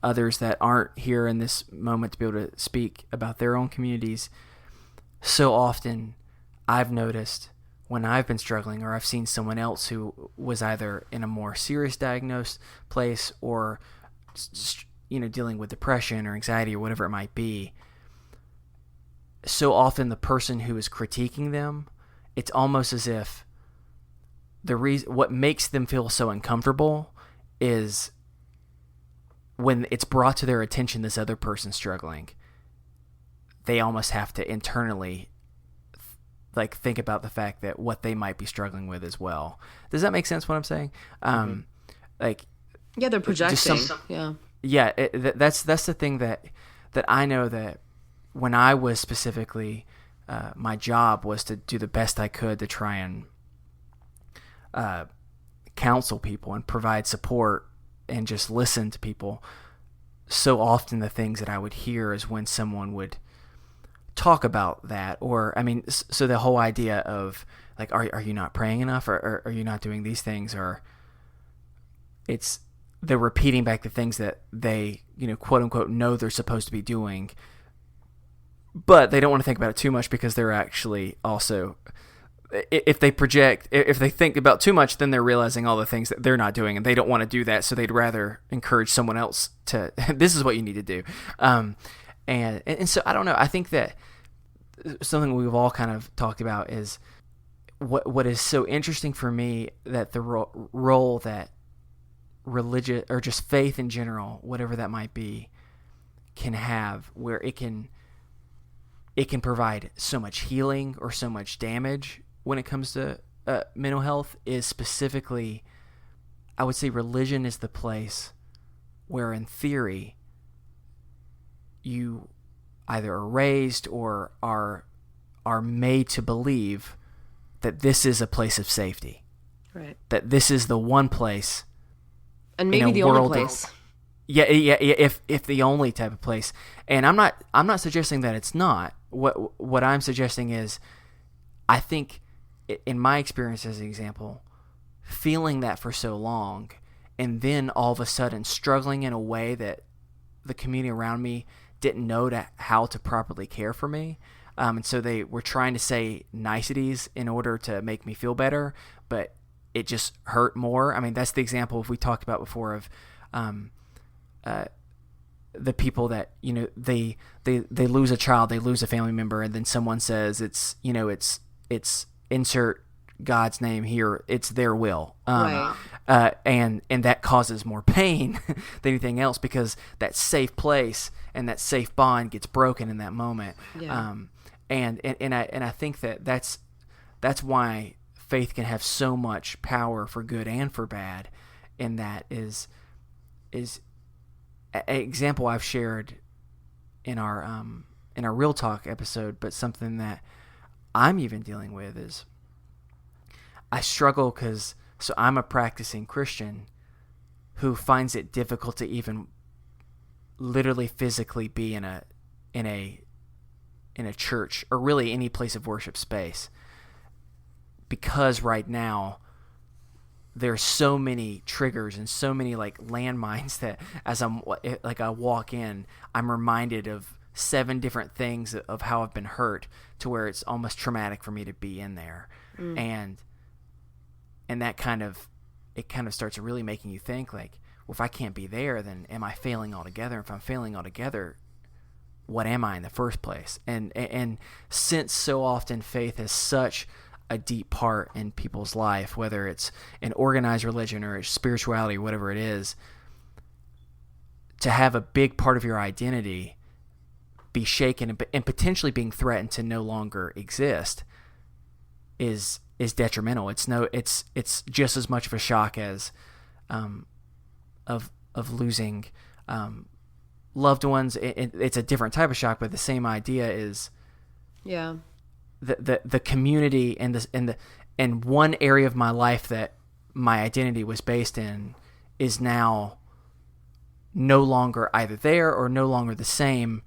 B: others that aren't here in this moment to be able to speak about their own communities, so often I've noticed when I've been struggling, or I've seen someone else who was either in a more serious diagnosed place or dealing with depression or anxiety or whatever it might be, so often the person who is critiquing them, it's almost as if what makes them feel so uncomfortable is when it's brought to their attention this other person's struggling, they almost have to internally think about the fact that what they might be struggling with as well. Does that make sense what I'm saying?
C: Yeah, they're projecting.
B: Yeah, that's the thing that I know, that when I was specifically, my job was to do the best I could to try and counsel people and provide support and just listen to people. So often the things that I would hear is when someone would talk about that, or so the whole idea of like, are you not praying enough, or are you not doing these things, or they're repeating back the things that they quote unquote know they're supposed to be doing, but they don't want to think about it too much because they're actually also, if they think about too much, then they're realizing all the things that they're not doing, and they don't want to do that, so they'd rather encourage someone else to this is what you need to do. And so I don't know. I think that something we've all kind of talked about is what is so interesting for me, that the role that religion, or just faith in general, whatever that might be, can have, where it can provide so much healing or so much damage when it comes to mental health, is specifically, I would say religion is the place where, in theory, you either are raised or are made to believe that this is a place of safety.
C: Right. That
B: this is the one place,
C: and maybe the only place.
B: Yeah. If the only type of place. And I'm not suggesting that it's not. What I'm suggesting is, I think, in my experience as an example, feeling that for so long, and then all of a sudden struggling in a way that the community around me didn't know how to properly care for me. And so they were trying to say niceties in order to make me feel better, but it just hurt more. I mean, that's the example we talked about before of the people that, you know, they lose a child, they lose a family member, and then someone says it's insert God's name here, it's their will.
C: Right.
B: And that causes more pain than anything else, because that safe place and that safe bond gets broken in that moment.
C: Yeah.
B: And I think that's why faith can have so much power for good and for bad. And that is an example I've shared in our Real Talk episode, but something that I'm even dealing with is I struggle because I'm a practicing Christian who finds it difficult to even literally physically be in a church or really any place of worship space, because right now there's so many triggers and so many like landmines that as I walk in, I'm reminded of 7 different things of how I've been hurt, to where it's almost traumatic for me to be in there. And that kind of starts really making you think like, well, if I can't be there, then am I failing altogether? If I'm failing altogether, what am I in the first place? And since so often faith is such a deep part in people's life, whether it's an organized religion or spirituality or whatever it is, to have a big part of your identity be shaken and potentially being threatened to no longer exist is detrimental. It's just as much of a shock as of losing loved ones. It's a different type of shock, but the same idea is the community and one area of my life that my identity was based in is now no longer either there or no longer the same.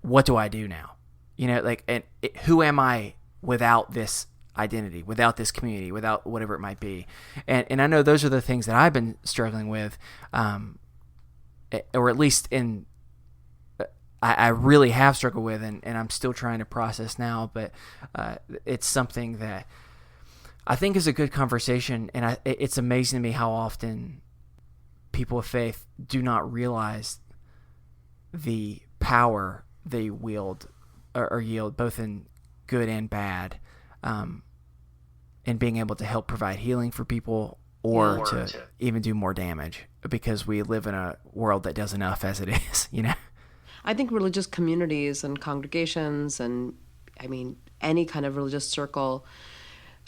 B: What do I do now? You know, like, who am I without this identity, without this community, without whatever it might be? And I know those are the things that I've been struggling with, or at least I really have struggled with, and I'm still trying to process now, but it's something that I think is a good conversation, and it's amazing to me how often people of faith do not realize the power they wield or yield, both in good and bad, and being able to help provide healing for people or to even do more damage, because we live in a world that does enough as it is, you know?
C: I think religious communities and congregations and, I mean, any kind of religious circle,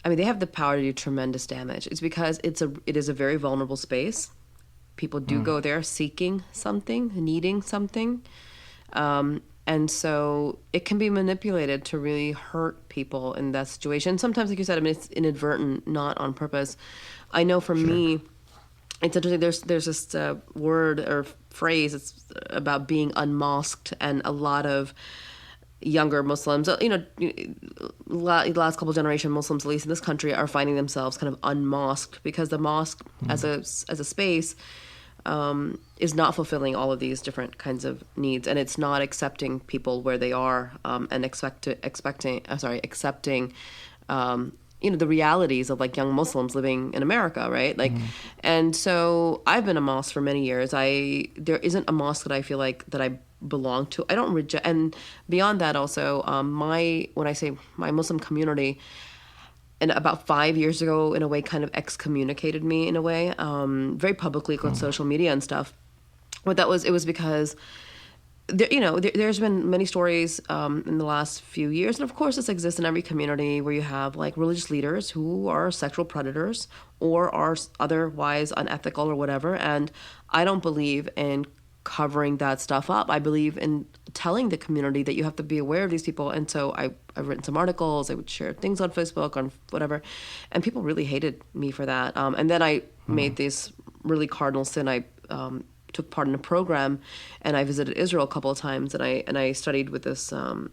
C: I mean, they have the power to do tremendous damage. It's because it is a very vulnerable space. People do go there seeking something, needing something. And so it can be manipulated to really hurt people in that situation. Sometimes, like you said, I mean, it's inadvertent, not on purpose. I know for me, it's interesting. There's this word or phrase. It's about being unmasked, and a lot of younger Muslims, you know, last couple generation Muslims, at least in this country, are finding themselves kind of unmasked because the mosque as a space is not fulfilling all of these different kinds of needs, and it's not accepting people where they are, and accepting you know, the realities of like young Muslims living in America, right? Like, and so I've been a mosque for many years. There isn't a mosque that I feel like that I belong to. I don't reject, and beyond that also, when I say my Muslim community, and about 5 years ago, in a way, kind of excommunicated me in a way, very publicly on social media and stuff. But it was because there's been many stories in the last few years, and of course this exists in every community, where you have like religious leaders who are sexual predators or are otherwise unethical or whatever. And I don't believe in covering that stuff up. I believe in telling the community that you have to be aware of these people. And so I've written some articles. I would share things on Facebook, on whatever, and people really hated me for that. And then I made this really cardinal sin. I took part in a program, and I visited Israel a couple of times, and I studied with a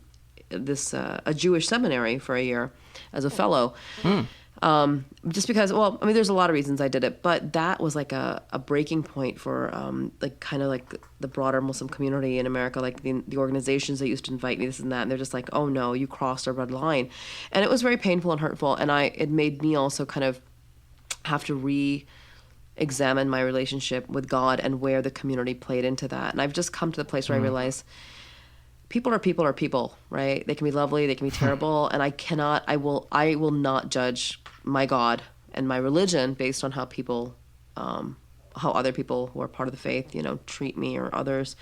C: Jewish seminary for a year as a fellow. Just because, well, I mean, there's a lot of reasons I did it, but that was like a breaking point for like kind of like the broader Muslim community in America, like the organizations that used to invite me, this and that, and they're just like, oh no, you crossed a red line. And it was very painful and hurtful, and it made me also kind of have to re-examine my relationship with God and where the community played into that. And I've just come to the place where I realize people are people, right? They can be lovely, they can be terrible, and I will not judge my God and my religion based on how other people who are part of the faith, treat me or others,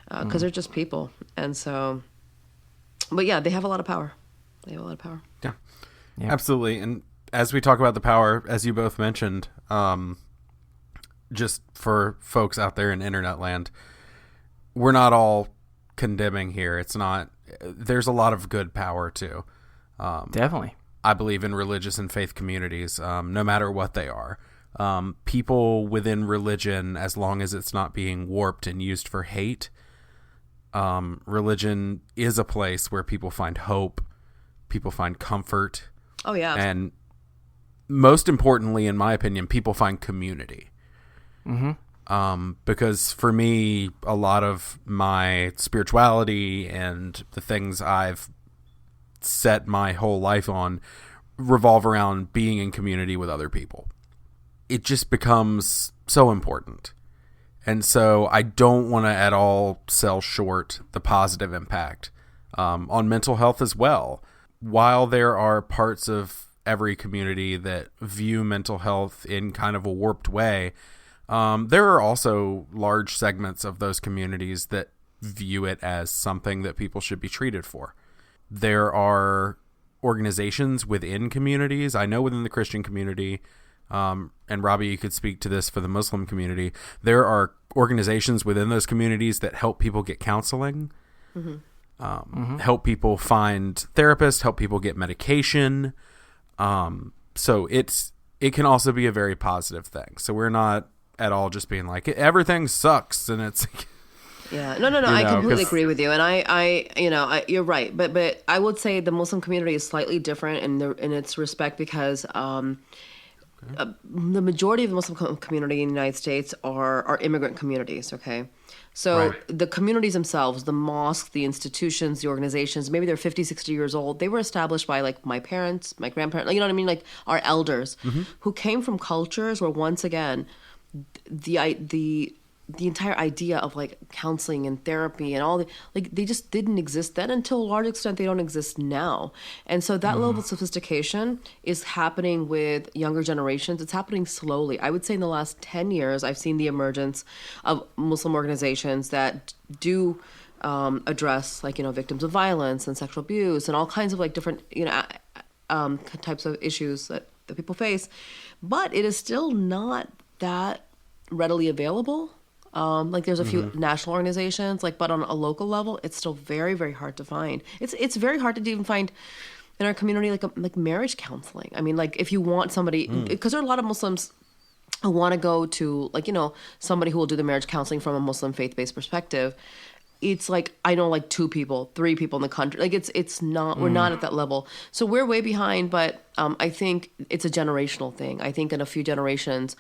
C: because they're just people. And so, but yeah, they have a lot of power.
A: Yeah, absolutely. And as we talk about the power, as you both mentioned, just for folks out there in internet land, we're not all condemning here. It's not, there's a lot of good power too.
B: Definitely.
A: I believe in religious and faith communities, no matter what they are. People within religion, as long as it's not being warped and used for hate, religion is a place where people find hope, people find comfort.
C: Oh yeah.
A: And most importantly, in my opinion, people find community. Because for me, a lot of my spirituality and the things I've set my whole life on revolve around being in community with other people. It just becomes so important. And so I don't want to at all sell short the positive impact on mental health as well. While there are parts of every community that view mental health in kind of a warped way, there are also large segments of those communities that view it as something that people should be treated for. There are organizations within communities. I know within the Christian community, and Robbie, you could speak to this for the Muslim community, there are organizations within those communities that help people get counseling, help people find therapists, help people get medication. So it can also be a very positive thing. So we're not at all just being like, everything sucks, and it's
C: yeah, no, I completely agree with you, and I you're right, but I would say the Muslim community is slightly different in its respect because the majority of the Muslim community in the United States are immigrant communities. Okay, so the communities themselves, the mosques, the institutions, the organizations, maybe they're 50, 60 years old. They were established by like my parents, my grandparents, like, you know what I mean, like our elders who came from cultures where once again the entire idea of like counseling and therapy and all they just didn't exist then. Until a large extent they don't exist now. And so that level of sophistication is happening with younger generations. It's happening slowly. I would say in the last 10 years I've seen the emergence of Muslim organizations that do address like victims of violence and sexual abuse and all kinds of like different types of issues that people face, but it is still not that readily available. Like there's a few national organizations, but on a local level, it's still very, very hard to find. It's very hard to even find in our community like marriage counseling. I mean, like if you want somebody, because there are a lot of Muslims who want to go to somebody who will do the marriage counseling from a Muslim faith-based perspective. It's like I know like 2 people, 3 people in the country. Like it's not, we're not at that level. So we're way behind, but I think it's a generational thing. I think in a few generations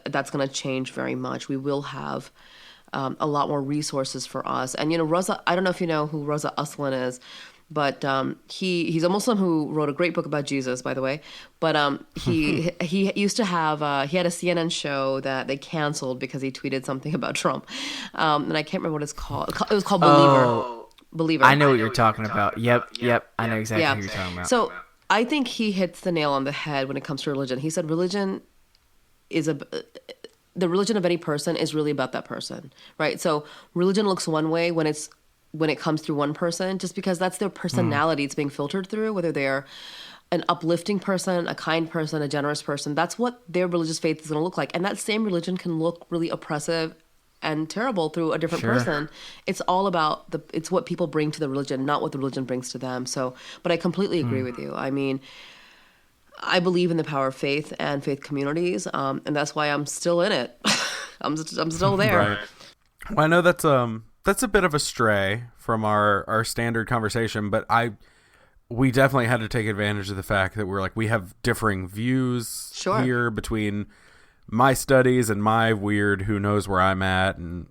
C: that's going to change very much. We will have a lot more resources for us. And Raza, I don't know if you know who Raza Aslan is, but he's a Muslim who wrote a great book about Jesus, by the way. But he used to have he had a CNN show that they canceled because he tweeted something about Trump, and I can't remember what it's called. It was called Believer.
B: I know what you're talking about. Yep. I know exactly who you're talking about.
C: So I think he hits the nail on the head when it comes to religion. He said religion is the religion of any person is really about that person, right? So religion looks one way when it comes through one person, just because that's their personality it's being filtered through, whether they're an uplifting person, a kind person, a generous person. That's what their religious faith is going to look like. And that same religion can look really oppressive and terrible through a different person. It's all about it's what people bring to the religion, not what the religion brings to them. So, but I completely agree with you. I mean, I believe in the power of faith and faith communities, and that's why I'm still in it. I'm still there.
A: Right. Well, I know that's a bit of a stray from our standard conversation, but we definitely had to take advantage of the fact that we have differing views here between my studies and my weird who knows where I'm at, and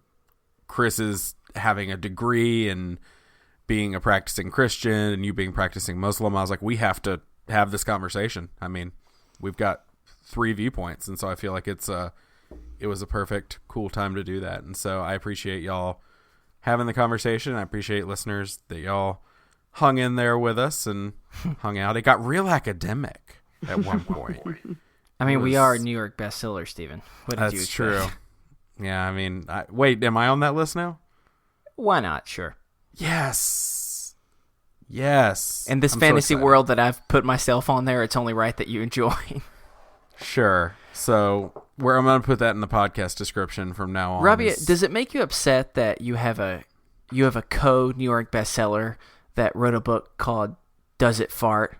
A: Chris is having a degree and being a practicing Christian and you being practicing Muslim. I was like, we have to have this conversation. I mean, we've got 3 viewpoints, and so I feel like it was a perfect, cool time to do that. And so I appreciate y'all having the conversation. I appreciate listeners that y'all hung in there with us and hung out. It got real academic at one point.
B: I mean, we are New York bestseller, Stephen. What did you expect?
A: That's true. Yeah, I mean, wait, am I on that list now?
B: Why not? Sure.
A: Yes.
B: In this fantasy world that I've put myself on there, it's only right that you enjoy.
A: Sure. So I'm going to put that in the podcast description from now on.
B: Rabia, does it make you upset that you have a co-New York bestseller that wrote a book called Does It Fart?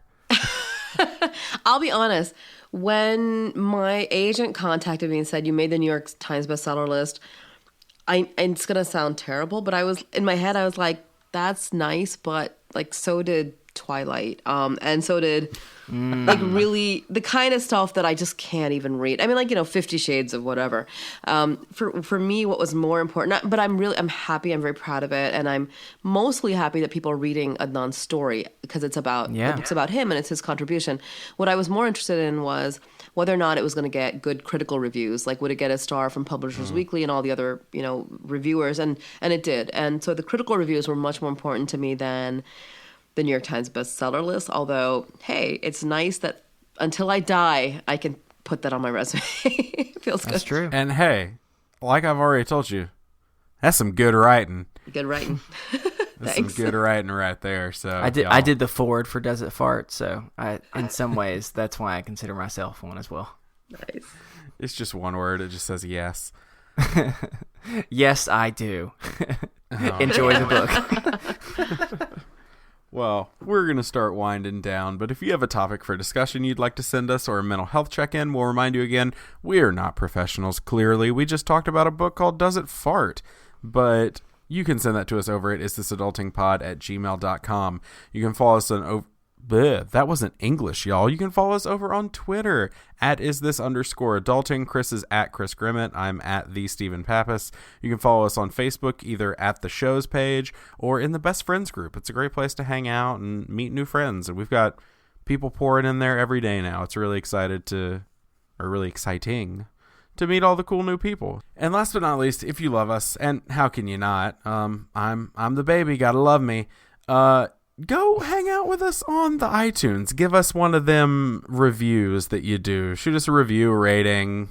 C: I'll be honest. When my agent contacted me and said, you made the New York Times bestseller list, and it's going to sound terrible, but in my head, I was like, that's nice, but like so did Twilight. And so did like really the kind of stuff that I just can't even read. I mean, like, 50 Shades of whatever. For me, what was more important, but I'm happy, I'm very proud of it. And I'm mostly happy that people are reading Adnan's story because it's about him and it's his contribution. What I was more interested in was whether or not it was going to get good critical reviews. Like, would it get a star from Publishers Weekly and all the other, reviewers? And it did. And so the critical reviews were much more important to me than the New York Times bestseller list, although, hey, it's nice that until I die, I can put that on my resume. It feels good.
B: That's true.
A: And hey, like I've already told you, that's some good writing.
C: Good writing.
A: That's some good writing right there. So
B: I did the forward for Does It Fart, so in some ways, that's why I consider myself one as well.
C: Nice.
A: It's just one word. It just says yes.
B: Yes, I do. Enjoy the book.
A: Well, we're going to start winding down, but if you have a topic for discussion you'd like to send us or a mental health check-in, we'll remind you again, we're not professionals, clearly. We just talked about a book called Does It Fart? But you can send that to us over at isthisadultingpod@gmail.com. You can follow us on... that wasn't English, y'all. You can follow us over on Twitter at @isthisunderscoreadulting. Chris is at Chris Grimmett. I'm at the Stephen Pappas. You can follow us on Facebook either at the show's page or in the best friends group. It's a great place to hang out and meet new friends. And we've got people pouring in there every day now. It's really exciting to meet all the cool new people. And last but not least, if you love us, and how can you not? I'm the baby. Gotta love me. Go hang out with us on the iTunes. Give us one of them reviews that you do. Shoot us a review, a rating.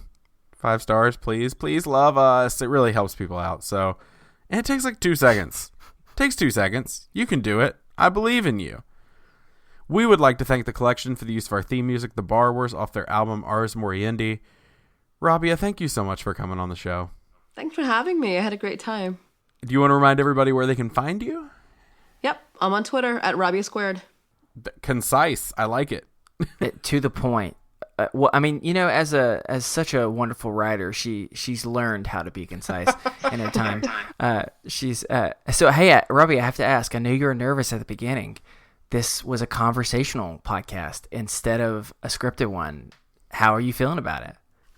A: 5 stars, please. Please love us. It really helps people out. So, and it takes like 2 seconds. Takes 2 seconds. You can do it. I believe in you. We would like to thank the collection for the use of our theme music, The Borrowers, off their album Ars Moriendi. Rabia, thank you so much for coming on the show.
C: Thanks for having me. I had a great time.
A: Do you want to remind everybody where they can find you?
C: Yep, I'm on Twitter at Rabia Squared.
A: Concise, I like it.
B: To the point. Well, I mean, as such a wonderful writer, she's learned how to be concise in her time. So hey, Rabia, I have to ask. I know you were nervous at the beginning. This was a conversational podcast instead of a scripted one. How are you feeling about it?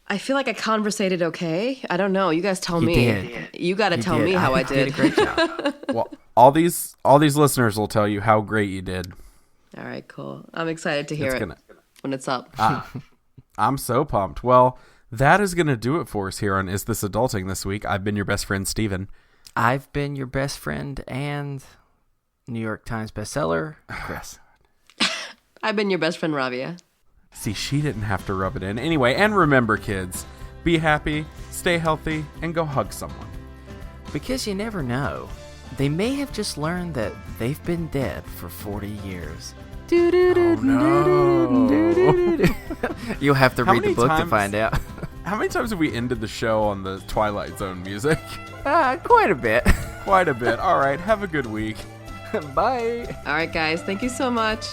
C: I feel like I conversated okay. I don't know. You guys tell me.
B: Did.
C: You got to tell me how I did.
B: You did a great job.
A: Well, all these listeners will tell you how great you did.
C: All right, cool. I'm excited to hear when it's up.
A: I'm so pumped. Well, that is going to do it for us here on Is This Adulting this week. I've been your best friend, Stephen.
B: I've been your best friend and New York Times bestseller, Chris.
C: I've been your best friend, Rabia.
A: See, she didn't have to rub it in. Anyway, and remember, kids, be happy, stay healthy, and go hug someone.
B: Because you never know. They may have just learned that they've been dead for 40 years.
A: Oh, no.
B: You'll have to read the book to find out.
A: How many times have we ended the show on the Twilight Zone music?
B: Quite a bit.
A: Quite a bit. All right, have a good week.
B: Bye.
C: All right, guys. Thank you so much.